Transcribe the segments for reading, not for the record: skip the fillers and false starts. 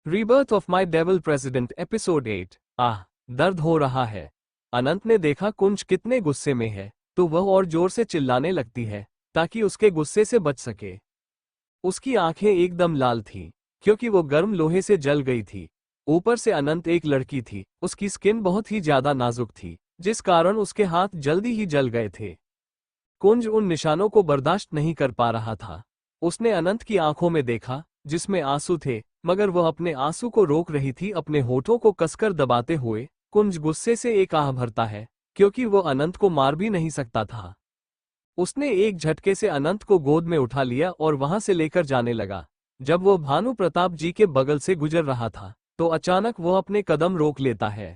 Rebirth of my devil president episode 8। आह, दर्द हो रहा है। अनंत ने देखा कुंज कितने गुस्से में है, तो वह और जोर से चिल्लाने लगती है ताकि उसके गुस्से से बच सके। उसकी आंखें एकदम लाल थीं, क्योंकि वो गर्म लोहे से जल गई थी। ऊपर से अनंत एक लड़की थी, उसकी स्किन बहुत ही ज्यादा नाजुक थी, जिस कारण उसके हाथ जल्दी ही जल गए थे। कुंज उन निशानों को बर्दाश्त नहीं कर पा रहा था। उसने अनंत की आंखों में देखा, जिसमें आंसू थे, मगर वह अपने आंसू को रोक रही थी, अपने होठों को कसकर दबाते हुए। कुंज गुस्से से एक आह भरता है, क्योंकि वो अनंत को मार भी नहीं सकता था। उसने एक झटके से अनंत को गोद में उठा लिया और वहां से लेकर जाने लगा। जब वो भानु प्रताप जी के बगल से गुजर रहा था, तो अचानक वह अपने कदम रोक लेता है।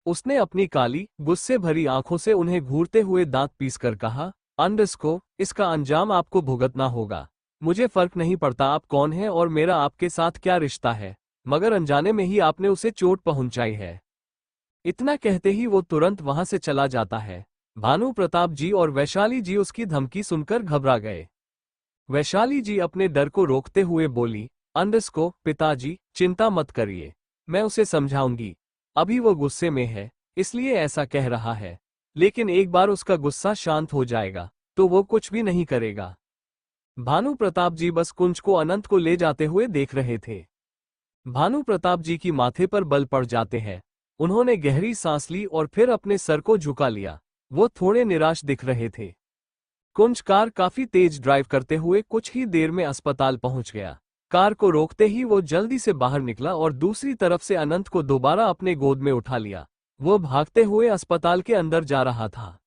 उसने अपनी काली, गुस्से भरी आंखों से उन्हें घूरते हुए दांत पीसकर कहा, अंडस को, इसका अंजाम आपको भुगतना होगा। मुझे फर्क नहीं पड़ता आप कौन हैं और मेरा आपके साथ क्या रिश्ता है, मगर अनजाने में ही आपने उसे चोट पहुंचाई है। इतना कहते ही वो तुरंत वहां से चला जाता है। भानु प्रताप जी और वैशाली जी उसकी धमकी सुनकर घबरा गए। वैशाली जी अपने डर को रोकते हुए बोली, अंडस को, पिताजी, चिंता मत करिए, मैं उसे समझाऊंगी। अभी वो गुस्से में है, इसलिए ऐसा कह रहा है, लेकिन एक बार उसका गुस्सा शांत हो जाएगा तो वो कुछ भी नहीं करेगा। भानु प्रताप जी बस कुंज को अनंत को ले जाते हुए देख रहे थे। भानु प्रताप जी की माथे पर बल पड़ जाते हैं। उन्होंने गहरी सांस ली और फिर अपने सर को झुका लिया। वो थोड़े निराश दिख रहे थे। कुंज कार काफी तेज ड्राइव करते हुए कुछ ही देर में अस्पताल पहुंच गया। कार को रोकते ही वो जल्दी से बाहर निकला और दूसरी तरफ से अनंत को दोबारा अपने गोद में उठा लिया। वो भागते हुए अस्पताल के अंदर जा रहा था।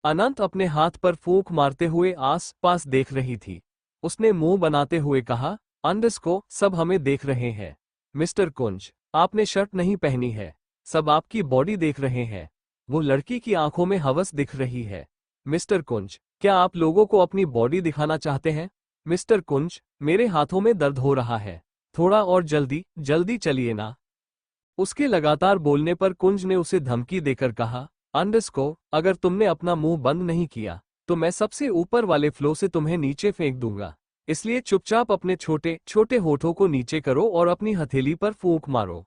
अनंत अपने हाथ पर फूंक मारते हुए आस पास देख रही थी। उसने मुंह बनाते हुए कहा, अंडस को, सब हमें देख रहे हैं। मिस्टर कुंज, आपने शर्ट नहीं पहनी है, सब आपकी बॉडी देख रहे हैं। वो लड़की की आंखों में हवस दिख रही है। मिस्टर कुंज, क्या आप लोगों को अपनी बॉडी दिखाना चाहते हैं? मिस्टर कुंज, मेरे हाथों में दर्द हो रहा है, थोड़ा और जल्दी जल्दी चलिए ना। उसके लगातार बोलने पर कुंज ने उसे धमकी देकर कहा, अंडस को, अगर तुमने अपना मुंह बंद नहीं किया तो मैं सबसे ऊपर वाले फ्लो से तुम्हें नीचे फेंक दूंगा। इसलिए चुपचाप अपने छोटे छोटे होठों को नीचे करो और अपनी हथेली पर फूंक मारो।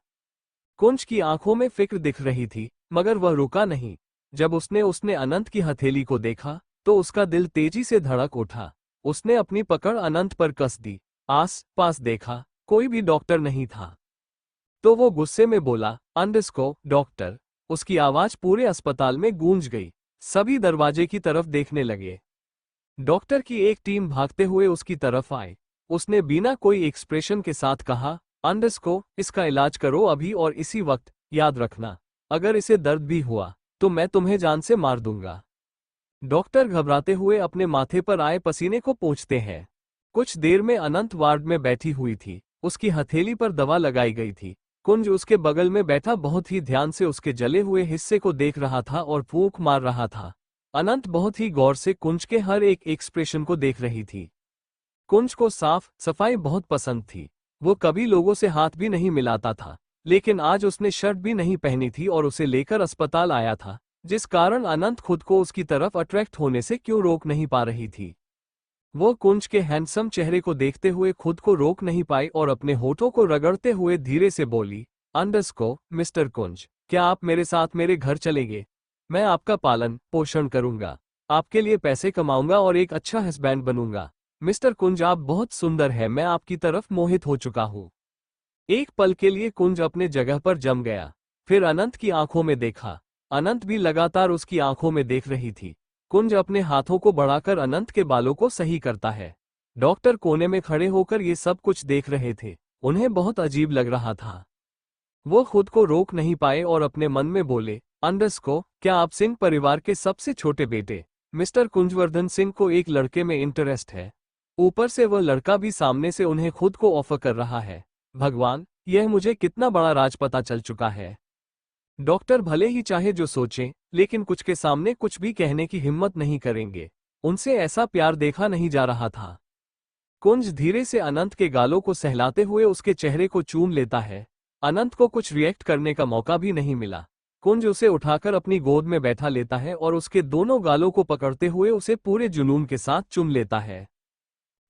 कुंज की आंखों में फिक्र दिख रही थी, मगर वह रुका नहीं। जब उसने अनंत की हथेली को देखा तो उसका दिल तेजी से धड़क उठा। उसने अपनी पकड़ अनंत पर कस दी। आस पास देखा, कोई भी डॉक्टर नहीं था। तो वो गुस्से में बोला, अंडस को, डॉक्टर। उसकी आवाज पूरे अस्पताल में गूंज गई। सभी दरवाजे की तरफ देखने लगे। डॉक्टर की एक टीम भागते हुए उसकी तरफ आई। उसने बिना कोई एक्सप्रेशन के साथ कहा, अंडस को, इसका इलाज करो अभी और इसी वक्त। याद रखना, अगर इसे दर्द भी हुआ तो मैं तुम्हें जान से मार दूंगा। डॉक्टर घबराते हुए अपने माथे पर आए पसीने को पोंछते हैं। कुछ देर में अनंत वार्ड में बैठी हुई थी। उसकी हथेली पर दवा लगाई गई थी। कुंज उसके बगल में बैठा बहुत ही ध्यान से उसके जले हुए हिस्से को देख रहा था और फूंक मार रहा था। अनंत बहुत ही गौर से कुंज के हर एक एक्सप्रेशन को देख रही थी। कुंज को साफ सफाई बहुत पसंद थी। वो कभी लोगों से हाथ भी नहीं मिलाता था, लेकिन आज उसने शर्ट भी नहीं पहनी थी और उसे लेकर अस्पताल आया था, जिस कारण अनंत खुद को उसकी तरफ अट्रैक्ट होने से क्यों रोक नहीं पा रही थी। वो कुंज के हैंडसम चेहरे को देखते हुए खुद को रोक नहीं पाई और अपने होठों को रगड़ते हुए धीरे से बोली, अंडस को, मिस्टर कुंज, क्या आप मेरे साथ मेरे घर चलेंगे? मैं आपका पालन पोषण करूंगा, आपके लिए पैसे कमाऊंगा और एक अच्छा हस्बैंड बनूंगा। मिस्टर कुंज, आप बहुत सुंदर है, मैं आपकी तरफ मोहित हो चुका हूँ। एक पल के लिए कुंज अपने जगह पर जम गया। फिर अनंत की आंखों में देखा। अनंत भी लगातार उसकी आंखों में देख रही थी। कुंज अपने हाथों को बढ़ाकर अनंत के बालों को सही करता है। डॉक्टर कोने में खड़े होकर ये सब कुछ देख रहे थे। उन्हें बहुत अजीब लग रहा था। वो खुद को रोक नहीं पाए और अपने मन में बोले, अंडस को, क्या आप सिंह परिवार के सबसे छोटे बेटे मिस्टर कुंजवर्धन सिंह को एक लड़के में इंटरेस्ट है? ऊपर से वह लड़का भी सामने से उन्हें खुद को ऑफर कर रहा है। भगवान, यह मुझे कितना बड़ा राज पता चल चुका है। डॉक्टर भले ही चाहे जो सोचें, लेकिन कुछ के सामने कुछ भी कहने की हिम्मत नहीं करेंगे। उनसे ऐसा प्यार देखा नहीं जा रहा था। कुंज धीरे से अनंत के गालों को सहलाते हुए उसके चेहरे को चूम लेता है। अनंत को कुछ रिएक्ट करने का मौका भी नहीं मिला। कुंज उसे उठाकर अपनी गोद में बैठा लेता है और उसके दोनों गालों को पकड़ते हुए उसे पूरे जुनून के साथ चूम लेता है।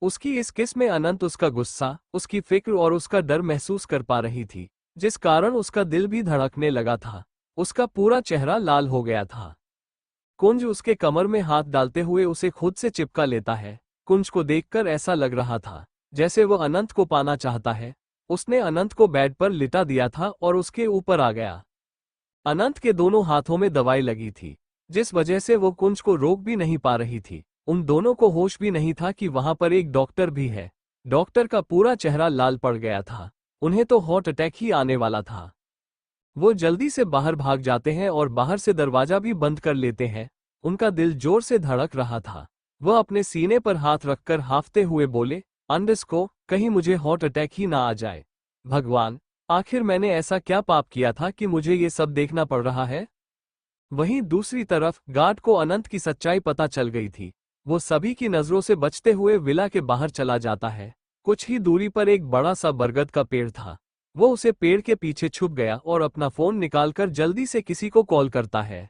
उसकी इस किस में अनंत उसका गुस्सा, उसकी फिक्र और उसका डर महसूस कर पा रही थी, जिस कारण उसका दिल भी धड़कने लगा था। उसका पूरा चेहरा लाल हो गया था। कुंज उसके कमर में हाथ डालते हुए उसे खुद से चिपका लेता है। कुंज को देखकर ऐसा लग रहा था जैसे वो अनंत को पाना चाहता है। उसने अनंत को बेड पर लिटा दिया था और उसके ऊपर आ गया। अनंत के दोनों हाथों में दवाई लगी थी, जिस वजह से वो कुंज को रोक भी नहीं पा रही थी। उन दोनों को होश भी नहीं था कि वहां पर एक डॉक्टर भी है। डॉक्टर का पूरा चेहरा लाल पड़ गया था। उन्हें तो हार्ट अटैक ही आने वाला था। वो जल्दी से बाहर भाग जाते हैं और बाहर से दरवाजा भी बंद कर लेते हैं। उनका दिल जोर से धड़क रहा था। वह अपने सीने पर हाथ रखकर हांफते हुए बोले, अंडस को कहीं मुझे हार्ट अटैक ही ना आ जाए। भगवान, आखिर मैंने ऐसा क्या पाप किया था कि मुझे ये सब देखना पड़ रहा है। वहीं दूसरी तरफ गार्ड को अनंत की सच्चाई पता चल गई थी। वो सभी की नजरों से बचते हुए विला के बाहर चला जाता है। कुछ ही दूरी पर एक बड़ा सा बरगद का पेड़ था। वो उसे पेड़ के पीछे छुप गया और अपना फोन निकालकर जल्दी से किसी को कॉल करता है।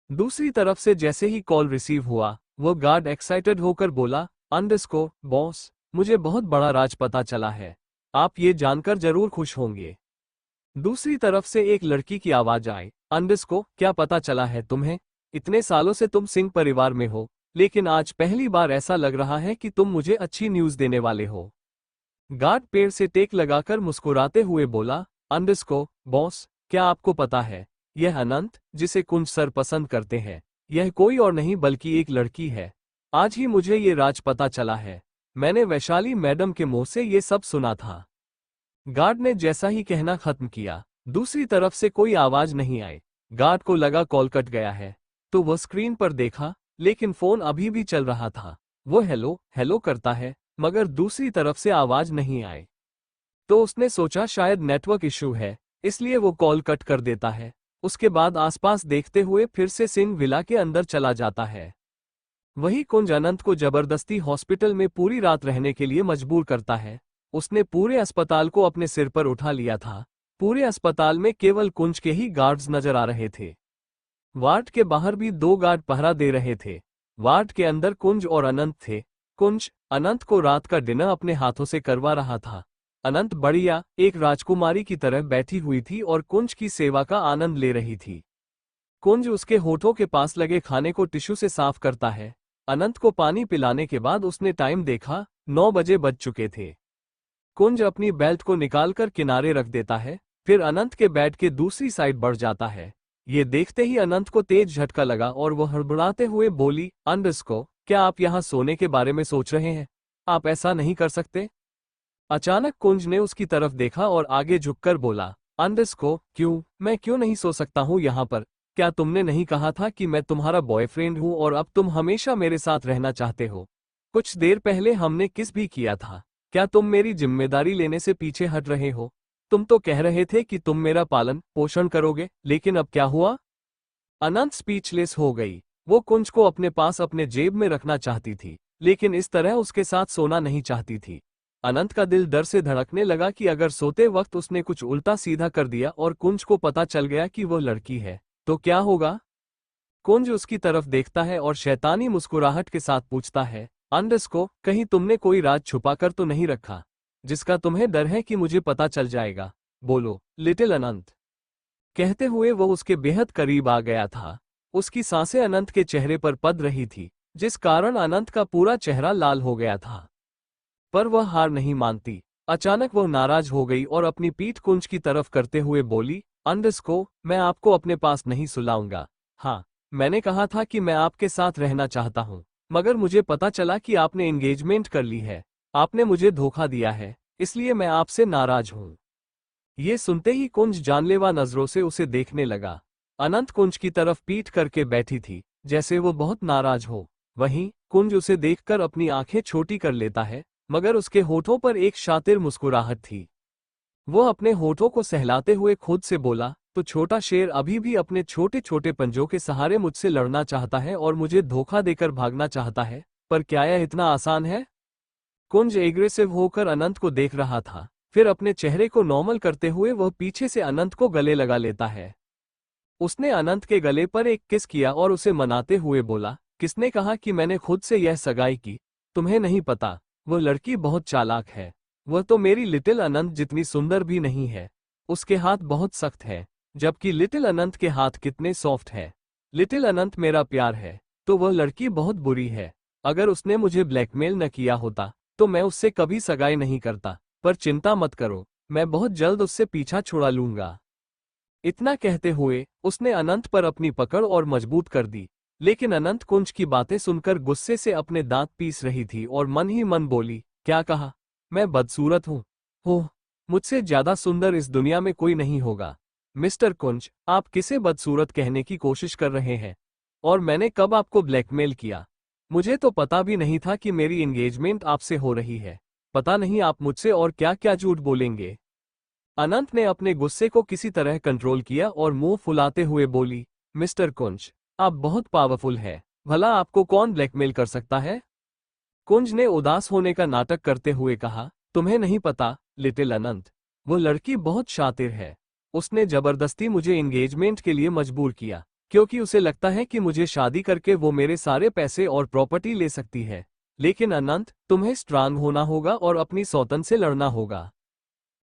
दूसरी तरफ से जैसे ही कॉल रिसीव हुआ, वो गार्ड एक्साइटेड होकर बोला, अंडरस्कोर बॉस, मुझे बहुत बड़ा राज पता चला है। आप ये जानकर जरूर खुश होंगे। दूसरी तरफ से एक लड़की की आवाज आई, अंडरस्कोर क्या पता चला है तुम्हें? इतने सालों से तुम सिंह परिवार में हो, लेकिन आज पहली बार ऐसा लग रहा है कि तुम मुझे अच्छी न्यूज देने वाले हो। गार्ड पेड़ से टेक लगाकर मुस्कुराते हुए बोला, अंडरस्कोर बॉस, क्या आपको पता है, यह अनंत, जिसे कुंज सर पसंद करते हैं, यह कोई और नहीं बल्कि एक लड़की है। आज ही मुझे ये राज पता चला है। मैंने वैशाली मैडम के मुंह से ये सब सुना था। गार्ड ने जैसा ही कहना खत्म किया, दूसरी तरफ से कोई आवाज नहीं आई। गार्ड को लगा कॉल कट गया है, तो वह स्क्रीन पर देखा, लेकिन फोन अभी भी चल रहा था। वो हेलो हेलो करता है, मगर दूसरी तरफ से आवाज नहीं आई। तो उसने सोचा शायद नेटवर्क इशू है, इसलिए वो कॉल कट कर देता है। उसके बाद आसपास देखते हुए फिर से सिंह विला के अंदर चला जाता है। वही कुंज अनंत को जबरदस्ती हॉस्पिटल में पूरी रात रहने के लिए मजबूर करता है। उसने पूरे अस्पताल को अपने सिर पर उठा लिया था। पूरे अस्पताल में केवल कुंज के ही गार्ड्स नजर आ रहे थे। वार्ड के बाहर भी 2 गार्ड पहरा दे रहे थे। वार्ड के अंदर कुंज और अनंत थे। कुंज अनंत को रात का डिनर अपने हाथों से करवा रहा था। अनंत बढ़िया एक राजकुमारी की तरह बैठी हुई थी और कुंज की सेवा का आनंद ले रही थी। कुंज उसके होठों के पास लगे खाने को टिश्यू से साफ करता है। अनंत को पानी पिलाने के बाद उसने टाइम देखा, 9 बजे बज चुके थे। कुंज अपनी बेल्ट को निकालकर किनारे रख देता है, फिर अनंत के बेड के दूसरी साइड बढ़ जाता है। ये देखते ही अनंत को तेज झटका लगा और वो हड़बड़ाते हुए बोली, अंडरस्को, क्या आप यहाँ सोने के बारे में सोच रहे हैं? आप ऐसा नहीं कर सकते। अचानक कुंज ने उसकी तरफ देखा और आगे झुककर बोला, अंडरस्को, क्यों, मैं क्यों नहीं सो सकता हूँ यहाँ पर? क्या तुमने नहीं कहा था कि मैं तुम्हारा बॉयफ्रेंड हूँ और अब तुम हमेशा मेरे साथ रहना चाहते हो? कुछ देर पहले हमने किस भी किया था। क्या तुम मेरी जिम्मेदारी लेने से पीछे हट रहे हो? तुम तो कह रहे थे कि तुम मेरा पालन पोषण करोगे, लेकिन अब क्या हुआ? अनंत स्पीचलेस हो गई। वो कुंज को अपने पास अपने जेब में रखना चाहती थी, लेकिन इस तरह उसके साथ सोना नहीं चाहती थी। अनंत का दिल डर से धड़कने लगा कि अगर सोते वक्त उसने कुछ उल्टा सीधा कर दिया और कुंज को पता चल गया कि वो लड़की है, तो क्या होगा? कुंज उसकी तरफ देखता है और शैतानी मुस्कुराहट के साथ पूछता है, अंडरस्को, कहीं तुमने कोई राज छुपा कर तो नहीं रखा, जिसका तुम्हें डर है कि मुझे पता चल जाएगा? बोलो, लिटिल अनंत। कहते हुए वो उसके बेहद करीब आ गया था। उसकी सांसें अनंत के चेहरे पर पड़ रही थी, जिस कारण अनंत का पूरा चेहरा लाल हो गया था। पर वह हार नहीं मानती। अचानक वह नाराज हो गई और अपनी पीठ कुंज की तरफ करते हुए बोली, अंडरस्को, मैं आपको अपने पास नहीं सुलाऊंगा। हाँ, मैंने कहा था कि मैं आपके साथ रहना चाहता हूँ, मगर मुझे पता चला कि आपने एंगेजमेंट कर ली है। आपने मुझे धोखा दिया है, इसलिए मैं आपसे नाराज हूँ। ये सुनते ही कुंज जानलेवा नजरों से उसे देखने लगा। अनंत कुंज की तरफ पीठ करके बैठी थी, जैसे वो बहुत नाराज हो। वहीं कुंज उसे देखकर अपनी आंखें छोटी कर लेता है, मगर उसके होठों पर एक शातिर मुस्कुराहट थी। वो अपने होठों को सहलाते हुए खुद से बोला, तो छोटा शेर अभी भी अपने छोटे छोटे पंजों के सहारे मुझसे लड़ना चाहता है और मुझे धोखा देकर भागना चाहता है, पर क्या यह इतना आसान है? कुंज एग्रेसिव होकर अनंत को देख रहा था, फिर अपने चेहरे को नॉर्मल करते हुए वह पीछे से अनंत को गले लगा लेता है। उसने अनंत के गले पर एक किस किया और उसे मनाते हुए बोला, किसने कहा कि मैंने खुद से यह सगाई की? तुम्हें नहीं पता, वो लड़की बहुत चालाक है। वह तो मेरी लिटिल अनंत जितनी सुंदर भी नहीं है। उसके हाथ बहुत सख्त है, जबकि लिटिल अनंत के हाथ कितने सॉफ्ट है। लिटिल अनंत मेरा प्यार है, तो वह लड़की बहुत बुरी है। अगर उसने मुझे ब्लैकमेल न किया होता तो मैं उससे कभी सगाई नहीं करता। पर चिंता मत करो, मैं बहुत जल्द उससे पीछा छुड़ा लूंगा। इतना कहते हुए उसने अनंत पर अपनी पकड़ और मजबूत कर दी। लेकिन अनंत कुंज की बातें सुनकर गुस्से से अपने दांत पीस रही थी और मन ही मन बोली, क्या कहा? मैं बदसूरत हूँ? ओह, मुझसे ज्यादा सुंदर इस दुनिया में कोई नहीं होगा। मिस्टर कुंज, आप किसे बदसूरत कहने की कोशिश कर रहे हैं? और मैंने कब आपको ब्लैकमेल किया? मुझे तो पता भी नहीं था कि मेरी एंगेजमेंट आपसे हो रही है। पता नहीं आप मुझसे और क्या क्या झूठ बोलेंगे। अनंत ने अपने गुस्से को किसी तरह कंट्रोल किया और मुंह फुलाते हुए बोली, मिस्टर कुंज, आप बहुत पावरफुल है। भला आपको कौन ब्लैकमेल कर सकता है? कुंज ने उदास होने का नाटक करते हुए कहा, तुम्हें नहीं पता लिटिल अनंत, वो लड़की बहुत शातिर है। उसने जबरदस्ती मुझे एंगेजमेंट के लिए मजबूर किया, क्योंकि उसे लगता है कि मुझे शादी करके वो मेरे सारे पैसे और प्रॉपर्टी ले सकती है। लेकिन अनंत, तुम्हें स्ट्रांग होना होगा और अपनी सौतन से लड़ना होगा।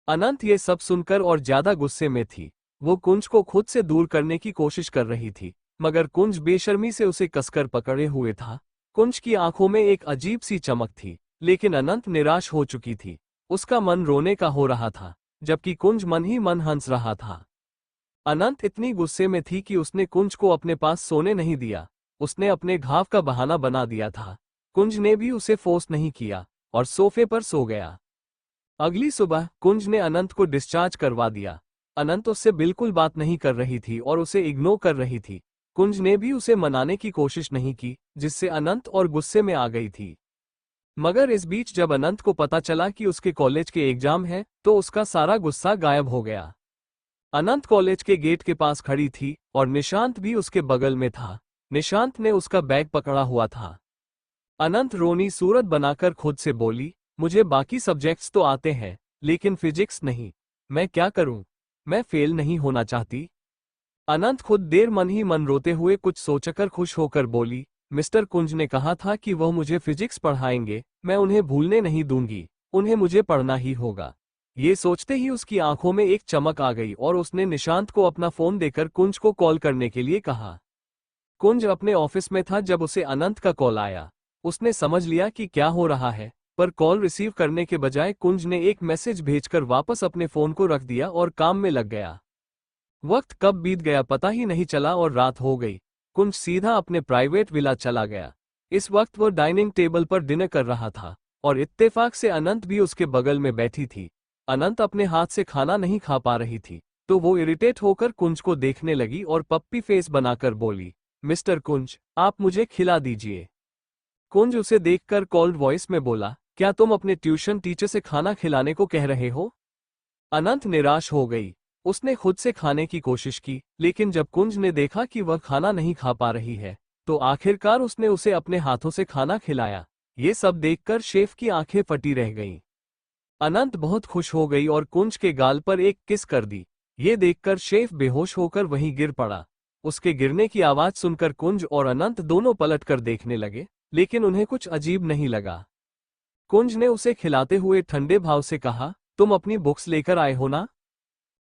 अनंत ये सब सुनकर और ज्यादा गुस्से में थी। वो कुंज को खुद से दूर करने की कोशिश कर रही थी, मगर कुंज बेशर्मी से उसे कसकर पकड़े हुए था। कुंज की आंखों में एक अजीब सी चमक थी, लेकिन अनंत निराश हो चुकी थी। उसका मन रोने का हो रहा था, जबकि कुंज मन ही मन हंस रहा था। अनंत इतनी गुस्से में थी कि उसने कुंज को अपने पास सोने नहीं दिया। उसने अपने घाव का बहाना बना दिया था। कुंज ने भी उसे फोर्स नहीं किया और सोफे पर सो गया। अगली सुबह कुंज ने अनंत को डिस्चार्ज करवा दिया। अनंत उससे बिल्कुल बात नहीं कर रही थी और उसे इग्नोर कर रही थी। कुंज ने भी उसे मनाने की कोशिश नहीं की, जिससे अनंत और गुस्से में आ गई थी। मगर इस बीच जब अनंत को पता चला कि उसके कॉलेज के एग्जाम है, तो उसका सारा गुस्सा गायब हो गया। अनंत कॉलेज के गेट के पास खड़ी थी और निशांत भी उसके बगल में था। निशांत ने उसका बैग पकड़ा हुआ था। अनंत रोनी सूरत बनाकर खुद से बोली, मुझे बाकी सब्जेक्ट्स तो आते हैं, लेकिन फिजिक्स नहीं। मैं क्या करूं? मैं फेल नहीं होना चाहती। अनंत खुद देर मन ही मन रोते हुए कुछ सोचकर खुश होकर बोली, मिस्टर कुंज ने कहा था कि वह मुझे फिजिक्स पढ़ाएंगे, मैं उन्हें भूलने नहीं दूंगी, उन्हें मुझे पढ़ना ही होगा। ये सोचते ही उसकी आंखों में एक चमक आ गई और उसने निशांत को अपना फोन देकर कुंज को कॉल करने के लिए कहा। कुंज अपने ऑफिस में था जब उसे अनंत का कॉल आया। उसने समझ लिया कि क्या हो रहा है, पर कॉल रिसीव करने के बजाय कुंज ने एक मैसेज भेजकर वापस अपने फोन को रख दिया और काम में लग गया। वक्त कब बीत गया पता ही नहीं चला और रात हो गई। कुंज सीधा अपने प्राइवेट विला चला गया। इस वक्त वो डाइनिंग टेबल पर डिनर कर रहा था और इत्तेफाक से अनंत भी उसके बगल में बैठी थी। अनंत अपने हाथ से खाना नहीं खा पा रही थी, तो वो इरिटेट होकर कुंज को देखने लगी और पप्पी फेस बनाकर बोली, मिस्टर कुंज, आप मुझे खिला दीजिए। कुंज उसे देखकर कोल्ड वॉइस में बोला, क्या तुम अपने ट्यूशन टीचर से खाना खिलाने को कह रहे हो? अनंत निराश हो गई। उसने खुद से खाने की कोशिश की, लेकिन जब कुंज ने देखा कि वह खाना नहीं खा पा रही है, तो आखिरकार उसने उसे अपने हाथों से खाना खिलाया। ये सब देखकर शेफ की आंखें फटी रह गईं। अनंत बहुत खुश हो गई और कुंज के गाल पर एक किस कर दी। ये देखकर शेफ बेहोश होकर वहीं गिर पड़ा। उसके गिरने की आवाज सुनकर कुंज और अनंत दोनों पलटकर देखने लगे, लेकिन उन्हें कुछ अजीब नहीं लगा। कुंज ने उसे खिलाते हुए ठंडे भाव से कहा, तुम अपनी बुक्स लेकर आए हो ना?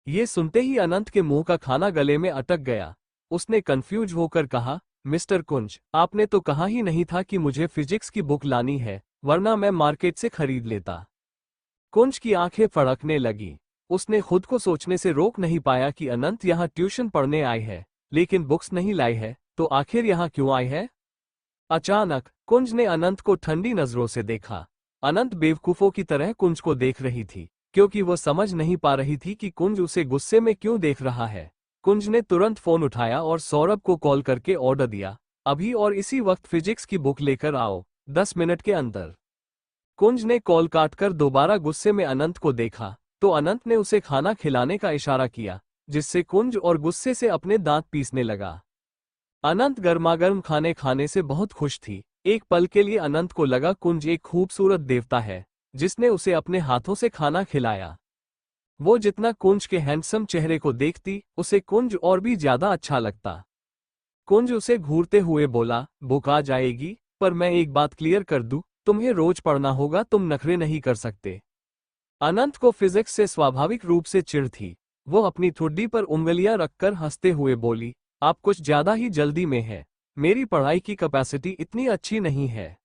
ये सुनते ही अनंत के मुंह का खाना गले में अटक गया। उसने कंफ्यूज होकर कहा, मिस्टर कुंज, आपने तो कहा ही नहीं था कि मुझे फिजिक्स की बुक लानी है, वरना मैं मार्केट से खरीद लेता। कुंज की आंखें फड़कने लगी। उसने खुद को सोचने से रोक नहीं पाया कि अनंत यहाँ ट्यूशन पढ़ने आई है, लेकिन बुक्स नहीं लाई है, तो आखिर यहाँ क्यों आई है? अचानक कुंज ने अनंत को ठंडी नजरों से देखा। अनंत बेवकूफों की तरह कुंज को देख रही थी, क्योंकि वह समझ नहीं पा रही थी कि कुंज उसे गुस्से में क्यों देख रहा है। कुंज ने तुरंत फोन उठाया और सौरभ को कॉल करके ऑर्डर दिया, अभी और इसी वक्त फिजिक्स की बुक लेकर आओ, 10 मिनट के अंदर। कुंज ने कॉल काटकर दोबारा गुस्से में अनंत को देखा, तो अनंत ने उसे खाना खिलाने का इशारा किया, जिससे कुंज और गुस्से से अपने दांत पीसने लगा। अनंत गर्मागर्म खाने खाने से बहुत खुश थी। एक पल के लिए अनंत को लगा कुंज एक खूबसूरत देवता है, जिसने उसे अपने हाथों से खाना खिलाया। वो जितना कुंज के हैंडसम चेहरे को देखती, उसे कुंज और भी ज्यादा अच्छा लगता। कुंज उसे घूरते हुए बोला, बुक आ जाएगी, पर मैं एक बात क्लियर कर दूं, तुम्हें रोज पढ़ना होगा, तुम नखरे नहीं कर सकते। अनंत को फिजिक्स से स्वाभाविक रूप से चिढ़ थी। वो अपनी ठुड्डी पर उंगलियां रखकर हंसते हुए बोली, आप कुछ ज्यादा ही जल्दी में है। मेरी पढ़ाई की कैपेसिटी इतनी अच्छी नहीं है।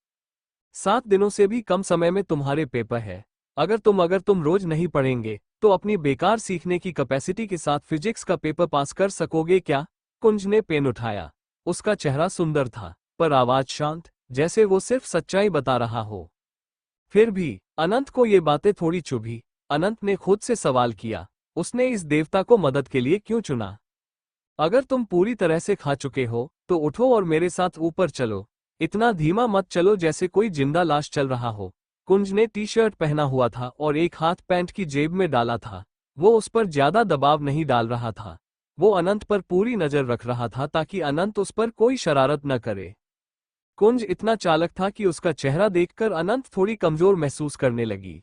7 दिनों से भी कम समय में तुम्हारे पेपर है। अगर तुम रोज नहीं पढ़ेंगे तो अपनी बेकार सीखने की कैपेसिटी के साथ फिजिक्स का पेपर पास कर सकोगे क्या? कुंज ने पेन उठाया। उसका चेहरा सुंदर था, पर आवाज शांत, जैसे वो सिर्फ सच्चाई बता रहा हो। फिर भी अनंत को ये बातें थोड़ी चुभी। अनंत ने खुद से सवाल किया, उसने इस देवता को मदद के लिए क्यों चुना? अगर तुम पूरी तरह से खा चुके हो तो उठो और मेरे साथ ऊपर चलो। इतना धीमा मत चलो जैसे कोई जिंदा लाश चल रहा हो। कुंज ने टी शर्ट पहना हुआ था और एक हाथ पैंट की जेब में डाला था। वो उस पर ज्यादा दबाव नहीं डाल रहा था। वो अनंत पर पूरी नजर रख रहा था ताकि अनंत उस पर कोई शरारत न करे। कुंज इतना चालाक था कि उसका चेहरा देखकर अनंत थोड़ी कमजोर महसूस करने लगी।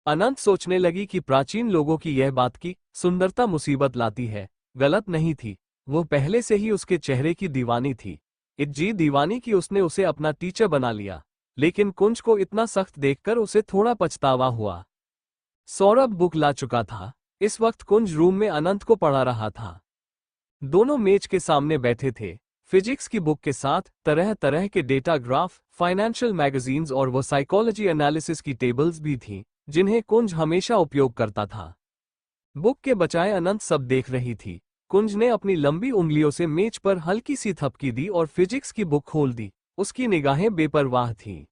अनंत सोचने लगी कि प्राचीन लोगों की यह बात की सुंदरता मुसीबत लाती है, गलत नहीं थी। वो पहले से ही उसके चेहरे की दीवानी थी। इतनी दीवानी कि उसने उसे अपना टीचर बना लिया। लेकिन कुंज को इतना सख्त देखकर उसे थोड़ा पछतावा हुआ। सौरभ बुक ला चुका था। इस वक्त कुंज रूम में अनंत को पढ़ा रहा था। दोनों मेज के सामने बैठे थे। फिजिक्स की बुक के साथ तरह तरह के डेटा ग्राफ, फाइनेंशियल मैगजीन्स और वो साइकोलॉजी एनालिसिस की टेबल्स भी थीं, जिन्हें कुंज हमेशा उपयोग करता था। बुक के बजाय अनंत सब देख रही थी। कुंज ने अपनी लंबी उंगलियों से मेज पर हल्की सी थपकी दी और फिजिक्स की बुक खोल दी। उसकी निगाहें बेपरवाह थीं।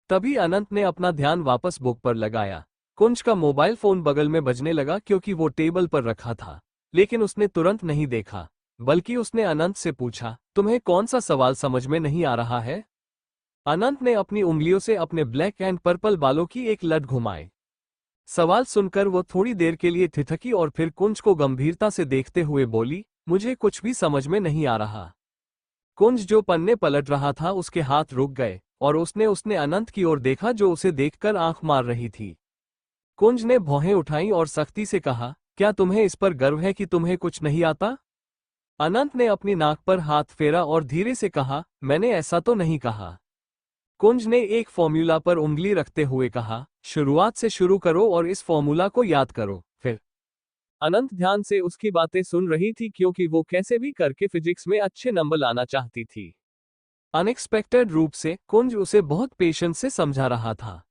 तभी अनंत ने अपना ध्यान वापस बुक पर लगाया। कुंज का मोबाइल फोन बगल में बजने लगा क्योंकि वो टेबल पर रखा था। लेकिन उसने तुरंत नहीं देखा, बल्कि उसने अनंत से पूछा, तुम्हें कौन सा सवाल समझ में नहीं आ रहा है? अनंत ने अपनी उंगलियों से अपने ब्लैक एंड पर्पल बालों की एक लट घुमाई। सवाल सुनकर वो थोड़ी देर के लिए ठिठकी और फिर कुंज को गंभीरता से देखते हुए बोली, मुझे कुछ भी समझ में नहीं आ रहा। कुंज जो पन्ने पलट रहा था उसके हाथ रुक गए और उसने अनंत की ओर देखा जो उसे देखकर आंख मार रही थी। कुंज ने भौहें उठाई और सख्ती से कहा, क्या तुम्हें इस पर गर्व है कि तुम्हें कुछ नहीं आता? अनंत ने अपनी नाक पर हाथ फेरा और धीरे से कहा, मैंने ऐसा तो नहीं कहा। कुंज ने एक फॉर्मूला पर उंगली रखते हुए कहा, शुरुआत से शुरू करो और इस फॉर्मूला को याद करो। फिर अनंत ध्यान से उसकी बातें सुन रही थी क्योंकि वो कैसे भी करके फिजिक्स में अच्छे नंबर लाना चाहती थी। अनएक्सपेक्टेड रूप से कुंज उसे बहुत पेशेंस से समझा रहा था।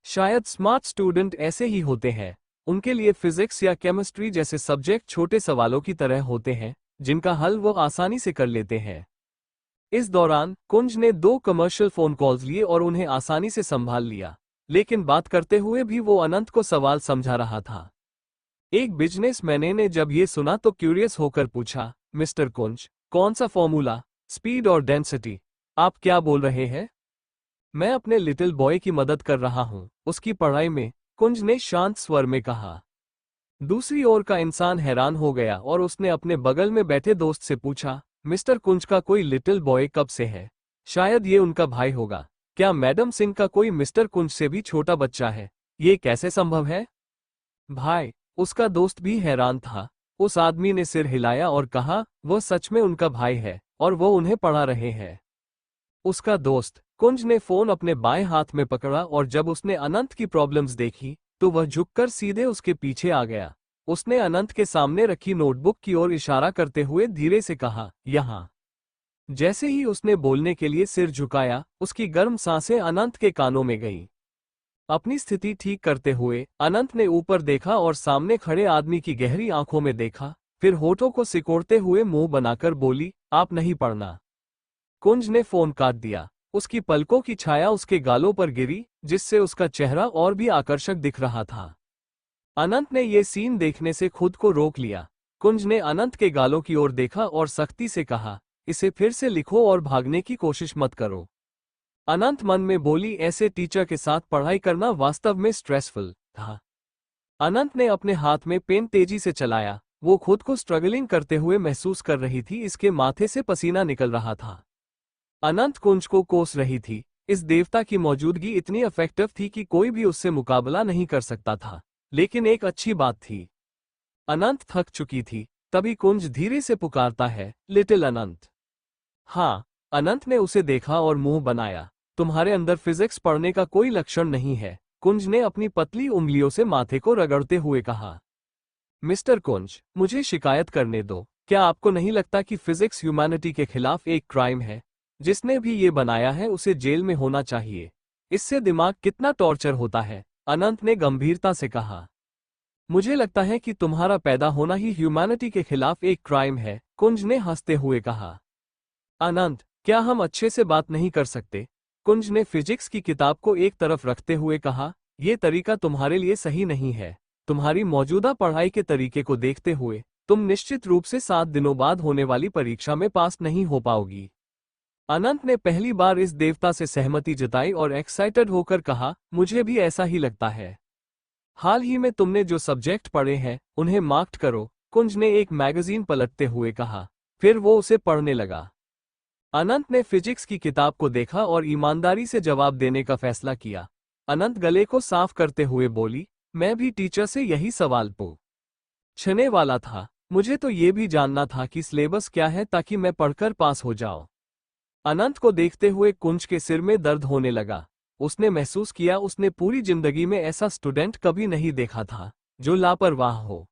शायद स्मार्ट स्टूडेंट ऐसे ही होते हैं। उनके लिए फिजिक्स या केमिस्ट्री जैसे सब्जेक्ट छोटे सवालों की तरह होते हैं, जिनका हल वो आसानी से कर लेते हैं। इस दौरान कुंज ने 2 कमर्शियल फोन कॉल्स लिए और उन्हें आसानी से संभाल लिया। लेकिन बात करते हुए भी वो अनंत को सवाल समझा रहा था। एक बिजनेसमैन ने जब ये सुना तो क्यूरियस होकर पूछा, मिस्टर कुंज, कौन सा फॉर्मूला, स्पीड और डेंसिटी? आप क्या बोल रहे हैं? मैं अपने लिटिल बॉय की मदद कर रहा हूं, उसकी पढ़ाई में, कुंज ने शांत स्वर में कहा। दूसरी ओर का इंसान हैरान हो गया और उसने अपने बगल में बैठे दोस्त से पूछा, मिस्टर कुंज का कोई लिटिल बॉय कब से है? शायद ये उनका भाई होगा। क्या मैडम सिंह का कोई मिस्टर कुंज से भी छोटा बच्चा है? ये कैसे संभव है? भाई, उसका दोस्त भी हैरान था। उस आदमी ने सिर हिलाया और कहा, वह सच में उनका भाई है और वो उन्हें पढ़ा रहे हैं। उसका दोस्त। कुंज ने फोन अपने बाएं हाथ में पकड़ा और जब उसने अनंत की प्रॉब्लम्स देखी तो वह झुककर सीधे उसके पीछे आ गया। उसने अनंत के सामने रखी नोटबुक की ओर इशारा करते हुए धीरे से कहा, यहाँ। जैसे ही उसने बोलने के लिए सिर झुकाया, उसकी गर्म सांसें अनंत के कानों में गईं। अपनी स्थिति ठीक करते हुए अनंत ने ऊपर देखा और सामने खड़े आदमी की गहरी आंखों में देखा, फिर होठों को सिकोड़ते हुए मुंह बनाकर बोली, आप नहीं पढ़ना। कुंज ने फोन काट दिया। उसकी पलकों की छाया उसके गालों पर गिरी, जिससे उसका चेहरा और भी आकर्षक दिख रहा था। अनंत ने ये सीन देखने से खुद को रोक लिया। कुंज ने अनंत के गालों की ओर देखा और सख्ती से कहा, इसे फिर से लिखो और भागने की कोशिश मत करो। अनंत मन में बोली, ऐसे टीचर के साथ पढ़ाई करना वास्तव में स्ट्रेसफुल था। अनंत ने अपने हाथ में पेन तेजी से चलाया। वो खुद को स्ट्रगलिंग करते हुए महसूस कर रही थी, इसके माथे से पसीना निकल रहा था। अनंत कुंज को कोस रही थी। इस देवता की मौजूदगी इतनी इफेक्टिव थी कि कोई भी उससे मुकाबला नहीं कर सकता था। लेकिन एक अच्छी बात थी, अनंत थक चुकी थी। तभी कुंज धीरे से पुकारता है, लिटिल अनंत। हाँ, अनंत ने उसे देखा और मुंह बनाया। तुम्हारे अंदर फिजिक्स पढ़ने का कोई लक्षण नहीं है, कुंज ने अपनी पतली उंगलियों से माथे को रगड़ते हुए कहा। मिस्टर कुंज, मुझे शिकायत करने दो। क्या आपको नहीं लगता कि फिजिक्स ह्यूमैनिटी के खिलाफ एक क्राइम है? जिसने भी ये बनाया है उसे जेल में होना चाहिए। इससे दिमाग कितना टॉर्चर होता है, अनंत ने गंभीरता से कहा। मुझे लगता है कि तुम्हारा पैदा होना ही ह्यूमैनिटी के खिलाफ एक क्राइम है, कुंज ने हंसते हुए कहा। अनंत, क्या हम अच्छे से बात नहीं कर सकते? कुंज ने फिजिक्स की किताब को एक तरफ रखते हुए कहा। यह तरीका तुम्हारे लिए सही नहीं है। तुम्हारी मौजूदा पढ़ाई के तरीके को देखते हुए तुम निश्चित रूप से 7 दिनों बाद होने वाली परीक्षा में पास नहीं हो पाओगी। अनंत ने पहली बार इस देवता से सहमति जताई और एक्साइटेड होकर कहा, मुझे भी ऐसा ही लगता है। हाल ही में तुमने जो सब्जेक्ट पढ़े हैं उन्हें मार्क करो, कुंज ने एक मैगजीन पलटते हुए कहा। फिर वो उसे पढ़ने लगा। अनंत ने फिजिक्स की किताब को देखा और ईमानदारी से जवाब देने का फैसला किया। अनंत गले को साफ करते हुए बोली, मैं भी टीचर से यही सवाल पूछने वाला था। मुझे तो ये भी जानना था कि सिलेबस क्या है ताकि मैं पढ़कर पास हो जाऊं। अनंत को देखते हुए कुंज के सिर में दर्द होने लगा। उसने महसूस किया उसने पूरी जिंदगी में ऐसा स्टूडेंट कभी नहीं देखा था जो लापरवाह हो।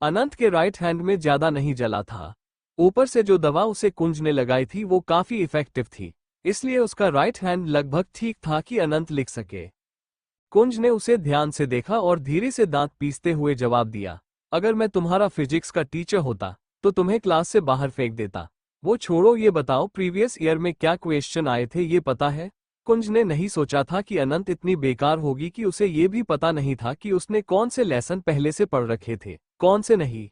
अनंत के राइट हैंड में ज्यादा नहीं जला था। ऊपर से जो दवा उसे कुंज ने लगाई थी वो काफी इफेक्टिव थी, इसलिए उसका राइट हैंड लगभग ठीक था कि अनंत लिख सके। कुंज ने उसे ध्यान से देखा और धीरे से दांत पीसते हुए जवाब दिया, अगर मैं तुम्हारा फिजिक्स का टीचर होता तो तुम्हें क्लास से बाहर फेंक देता। वो छोड़ो, ये बताओ प्रीवियस ईयर में क्या क्वेश्चन आए थे ये पता है? कुंज ने नहीं सोचा था कि अनंत इतनी बेकार होगी कि उसे ये भी पता नहीं था कि उसने कौन से लेसन पहले से पढ़ रखे थे, कौन से नहीं।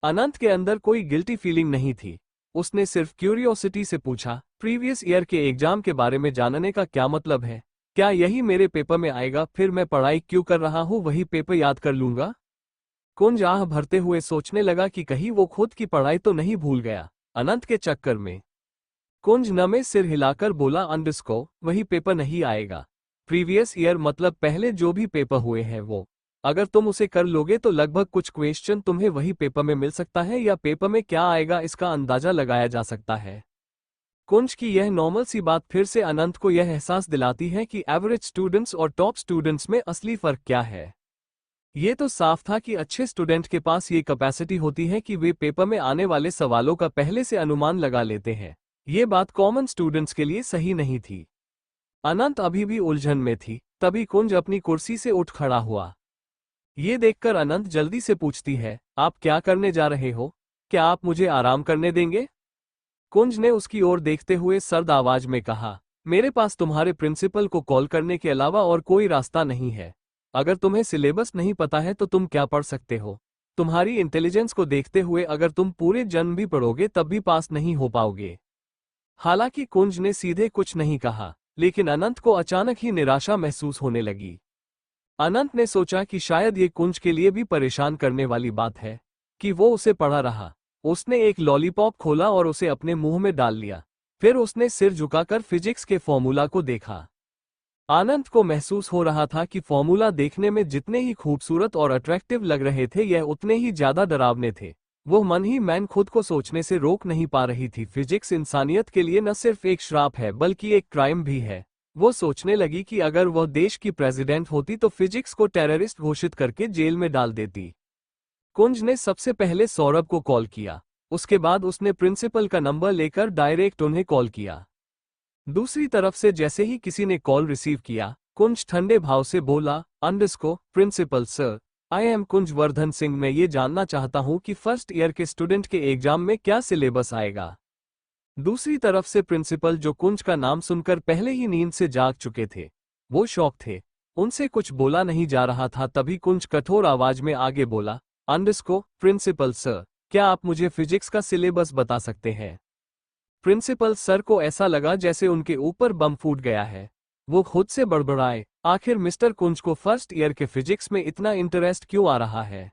अनंत के अंदर कोई गिल्टी फीलिंग नहीं थी। उसने सिर्फ क्यूरियोसिटी से पूछा, प्रीवियस ईयर के एग्जाम के बारे में जानने का क्या मतलब है? क्या यही मेरे पेपर में आएगा? फिर मैं पढ़ाई क्यों कर रहा हूँ, वही पेपर याद कर लूंगा? कुंज आह भरते हुए सोचने लगा कि कहीं वो खुद की पढ़ाई तो नहीं भूल गया अनंत के चक्कर में। कुंज नमे सिर हिलाकर बोला, अंडरस्को, वही पेपर नहीं आएगा। प्रीवियस ईयर मतलब पहले जो भी पेपर हुए हैं वो। अगर तुम उसे कर लोगे तो लगभग कुछ क्वेश्चन तुम्हें वही पेपर में मिल सकता है या पेपर में क्या आएगा इसका अंदाजा लगाया जा सकता है। कुंज की यह नॉर्मल सी बात फिर से अनंत को यह एहसास दिलाती है कि एवरेज स्टूडेंट्स और टॉप स्टूडेंट्स में असली फर्क क्या है। ये तो साफ था कि अच्छे स्टूडेंट के पास ये कैपेसिटी होती है कि वे पेपर में आने वाले सवालों का पहले से अनुमान लगा लेते हैं। ये बात कॉमन स्टूडेंट्स के लिए सही नहीं थी। अनंत अभी भी उलझन में थी, तभी कुंज अपनी कुर्सी से उठ खड़ा हुआ। ये देखकर अनंत जल्दी से पूछती है, आप क्या करने जा रहे हो? क्या आप मुझे आराम करने देंगे? कुंज ने उसकी ओर देखते हुए सर्द आवाज में कहा, मेरे पास तुम्हारे प्रिंसिपल को कॉल करने के अलावा और कोई रास्ता नहीं है। अगर तुम्हें सिलेबस नहीं पता है तो तुम क्या पढ़ सकते हो? तुम्हारी इंटेलिजेंस को देखते हुए अगर तुम पूरे जन्म भी पढ़ोगे तब भी पास नहीं हो पाओगे। हालांकि कुंज ने सीधे कुछ नहीं कहा, लेकिन अनंत को अचानक ही निराशा महसूस होने लगी। अनंत ने सोचा कि शायद ये कुंज के लिए भी परेशान करने वाली बात है कि वो उसे पढ़ा रहा। उसने एक लॉलीपॉप खोला और उसे अपने मुंह में डाल लिया। फिर उसने सिर झुकाकर फिजिक्स के फॉर्मूला को देखा। आनंद को महसूस हो रहा था कि फॉर्मूला देखने में जितने ही खूबसूरत और अट्रैक्टिव लग रहे थे यह उतने ही ज्यादा डरावने थे। वो मन ही मन खुद को सोचने से रोक नहीं पा रही थी, फिजिक्स इंसानियत के लिए न सिर्फ एक श्राप है बल्कि एक क्राइम भी है। वो सोचने लगी कि अगर वह देश की प्रेसिडेंट होती तो फिजिक्स को टेररिस्ट घोषित करके जेल में डाल देती। कुंज ने सबसे पहले सौरभ को कॉल किया, उसके बाद उसने प्रिंसिपल का नंबर लेकर डायरेक्ट उन्हें कॉल किया। दूसरी तरफ से जैसे ही किसी ने कॉल रिसीव किया, कुंज ठंडे भाव से बोला, अंडरस्को principal sir, I am Kunj Vardhan Singh. मैं ये जानना चाहता हूँ कि फर्स्ट ईयर के स्टूडेंट के एग्जाम में क्या सिलेबस आएगा। दूसरी तरफ से प्रिंसिपल, जो कुंज का नाम सुनकर पहले ही नींद से जाग चुके थे, वो शॉक थे। उनसे कुछ बोला नहीं जा रहा था। तभी कुंज कठोर आवाज में आगे बोला, अंडरस्को प्रिंसिपल सर, क्या आप मुझे फिजिक्स का सिलेबस बता सकते हैं? प्रिंसिपल सर को ऐसा लगा जैसे उनके ऊपर बम फूट गया है। वो खुद से बड़बड़ाए, आखिर मिस्टर कुंज को फर्स्ट ईयर के फिजिक्स में इतना इंटरेस्ट क्यों आ रहा है?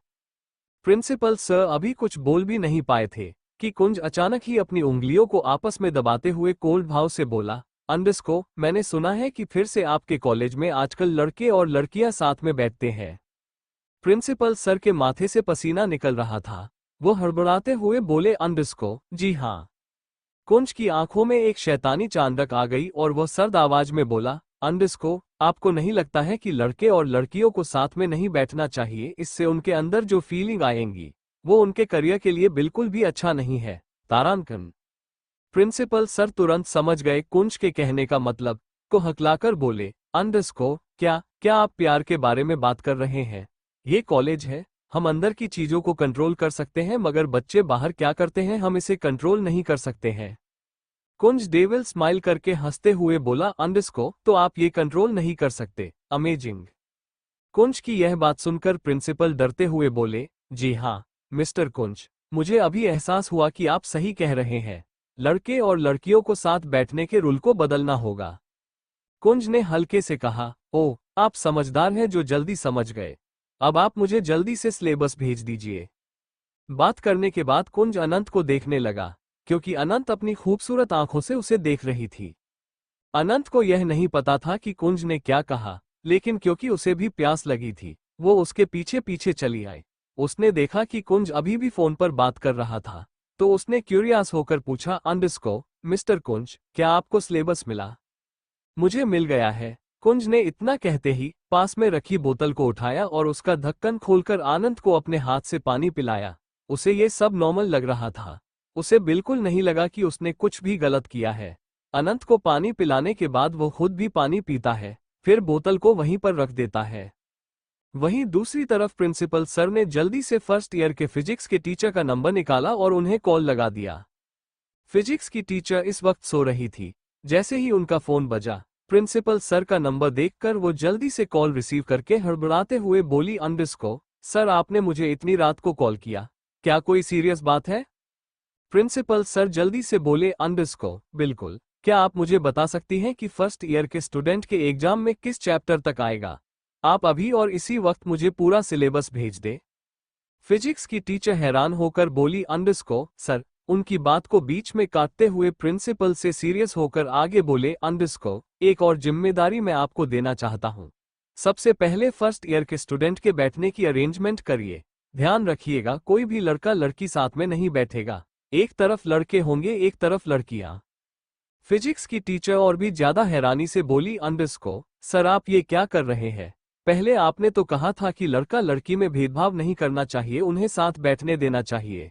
प्रिंसिपल सर अभी कुछ बोल भी नहीं पाए थे कि कुंज अचानक ही अपनी उंगलियों को आपस में दबाते हुए कोल्ड भाव से बोला, अंडरस्को, मैंने सुना है कि फिर से आपके कॉलेज में आजकल लड़के और लड़कियां साथ में बैठते हैं। प्रिंसिपल सर के माथे से पसीना निकल रहा था। वो हड़बड़ाते हुए बोले, अंडरस्को, जी हाँ। कुंज की आंखों में एक शैतानी चांदक आ गई और वह सर्द आवाज में बोला, अंडरस्को, आपको नहीं लगता है कि लड़के और लड़कियों को साथ में नहीं बैठना चाहिए? इससे उनके अंदर जो फीलिंग आएंगी वो उनके करियर के लिए बिल्कुल भी अच्छा नहीं है। तारांकन। प्रिंसिपल सर तुरंत समझ गए कुंज के कहने का मतलब, को हकलाकर बोले, अंडरस्को, क्या क्या आप प्यार के बारे में बात कर रहे हैं? ये कॉलेज है, हम अंदर की चीजों को कंट्रोल कर सकते हैं, मगर बच्चे बाहर क्या करते हैं हम इसे कंट्रोल नहीं कर सकते हैं। कुंज डेविल स्माइल करके हंसते हुए बोला, अंडरस्को, तो आप ये कंट्रोल नहीं कर सकते? अमेजिंग। कुंज की यह बात सुनकर प्रिंसिपल डरते हुए बोले, जी हाँ मिस्टर कुंज, मुझे अभी एहसास हुआ कि आप सही कह रहे हैं। लड़के और लड़कियों को साथ बैठने के रूल को बदलना होगा। कुंज ने हल्के से कहा, ओह, आप समझदार हैं जो जल्दी समझ गए। अब आप मुझे जल्दी से सिलेबस भेज दीजिए। बात करने के बाद कुंज अनंत को देखने लगा, क्योंकि अनंत अपनी खूबसूरत आंखों से उसे देख रही थी। अनंत को यह नहीं पता था कि कुंज ने क्या कहा, लेकिन क्योंकि उसे भी प्यास लगी थी, वो उसके पीछे पीछे चली आई। उसने देखा कि कुंज अभी भी फोन पर बात कर रहा था, तो उसने क्यूरियस होकर पूछा, अंडरस्को, मिस्टर कुंज, क्या आपको सिलेबस मिला? मुझे मिल गया है। कुंज ने इतना कहते ही पास में रखी बोतल को उठाया और उसका ढक्कन खोलकर आनंद को अपने हाथ से पानी पिलाया। उसे ये सब नॉर्मल लग रहा था। उसे बिल्कुल नहीं लगा कि उसने कुछ भी गलत किया है। अनंत को पानी पिलाने के बाद वो खुद भी पानी पीता है, फिर बोतल को वहीं पर रख देता है। वहीं दूसरी तरफ प्रिंसिपल सर ने जल्दी से फर्स्ट ईयर के फिजिक्स के टीचर का नंबर निकाला और उन्हें कॉल लगा दिया। फिजिक्स की टीचर इस वक्त सो रही थी। जैसे ही उनका फोन बजा, प्रिंसिपल सर का नंबर देखकर वो जल्दी से कॉल रिसीव करके हड़बड़ाते हुए बोली, अंडरस्को, सर आपने मुझे इतनी रात को कॉल किया, क्या कोई सीरियस बात है? प्रिंसिपल सर जल्दी से बोले, अंडरस्को, बिल्कुल, क्या आप मुझे बता सकती हैं कि फर्स्ट ईयर के स्टूडेंट के एग्जाम में किस चैप्टर तक आएगा? आप अभी और इसी वक्त मुझे पूरा सिलेबस भेज दे। फिजिक्स की टीचर हैरान होकर बोली, अंडरस्को, सर। उनकी बात को बीच में काटते हुए प्रिंसिपल से सीरियस होकर आगे बोले, अंडरस्को, एक और जिम्मेदारी मैं आपको देना चाहता हूं। सबसे पहले फर्स्ट ईयर के स्टूडेंट के बैठने की अरेंजमेंट करिए। ध्यान रखिएगा कोई भी लड़का लड़की साथ में नहीं बैठेगा, एक तरफ लड़के होंगे एक तरफ लड़कियां। फिजिक्स की टीचर और भी ज्यादा हैरानी से बोली, अंडरस्को, सर आप ये क्या कर रहे हैं? पहले आपने तो कहा था कि लड़का लड़की में भेदभाव नहीं करना चाहिए, उन्हें साथ बैठने देना चाहिए।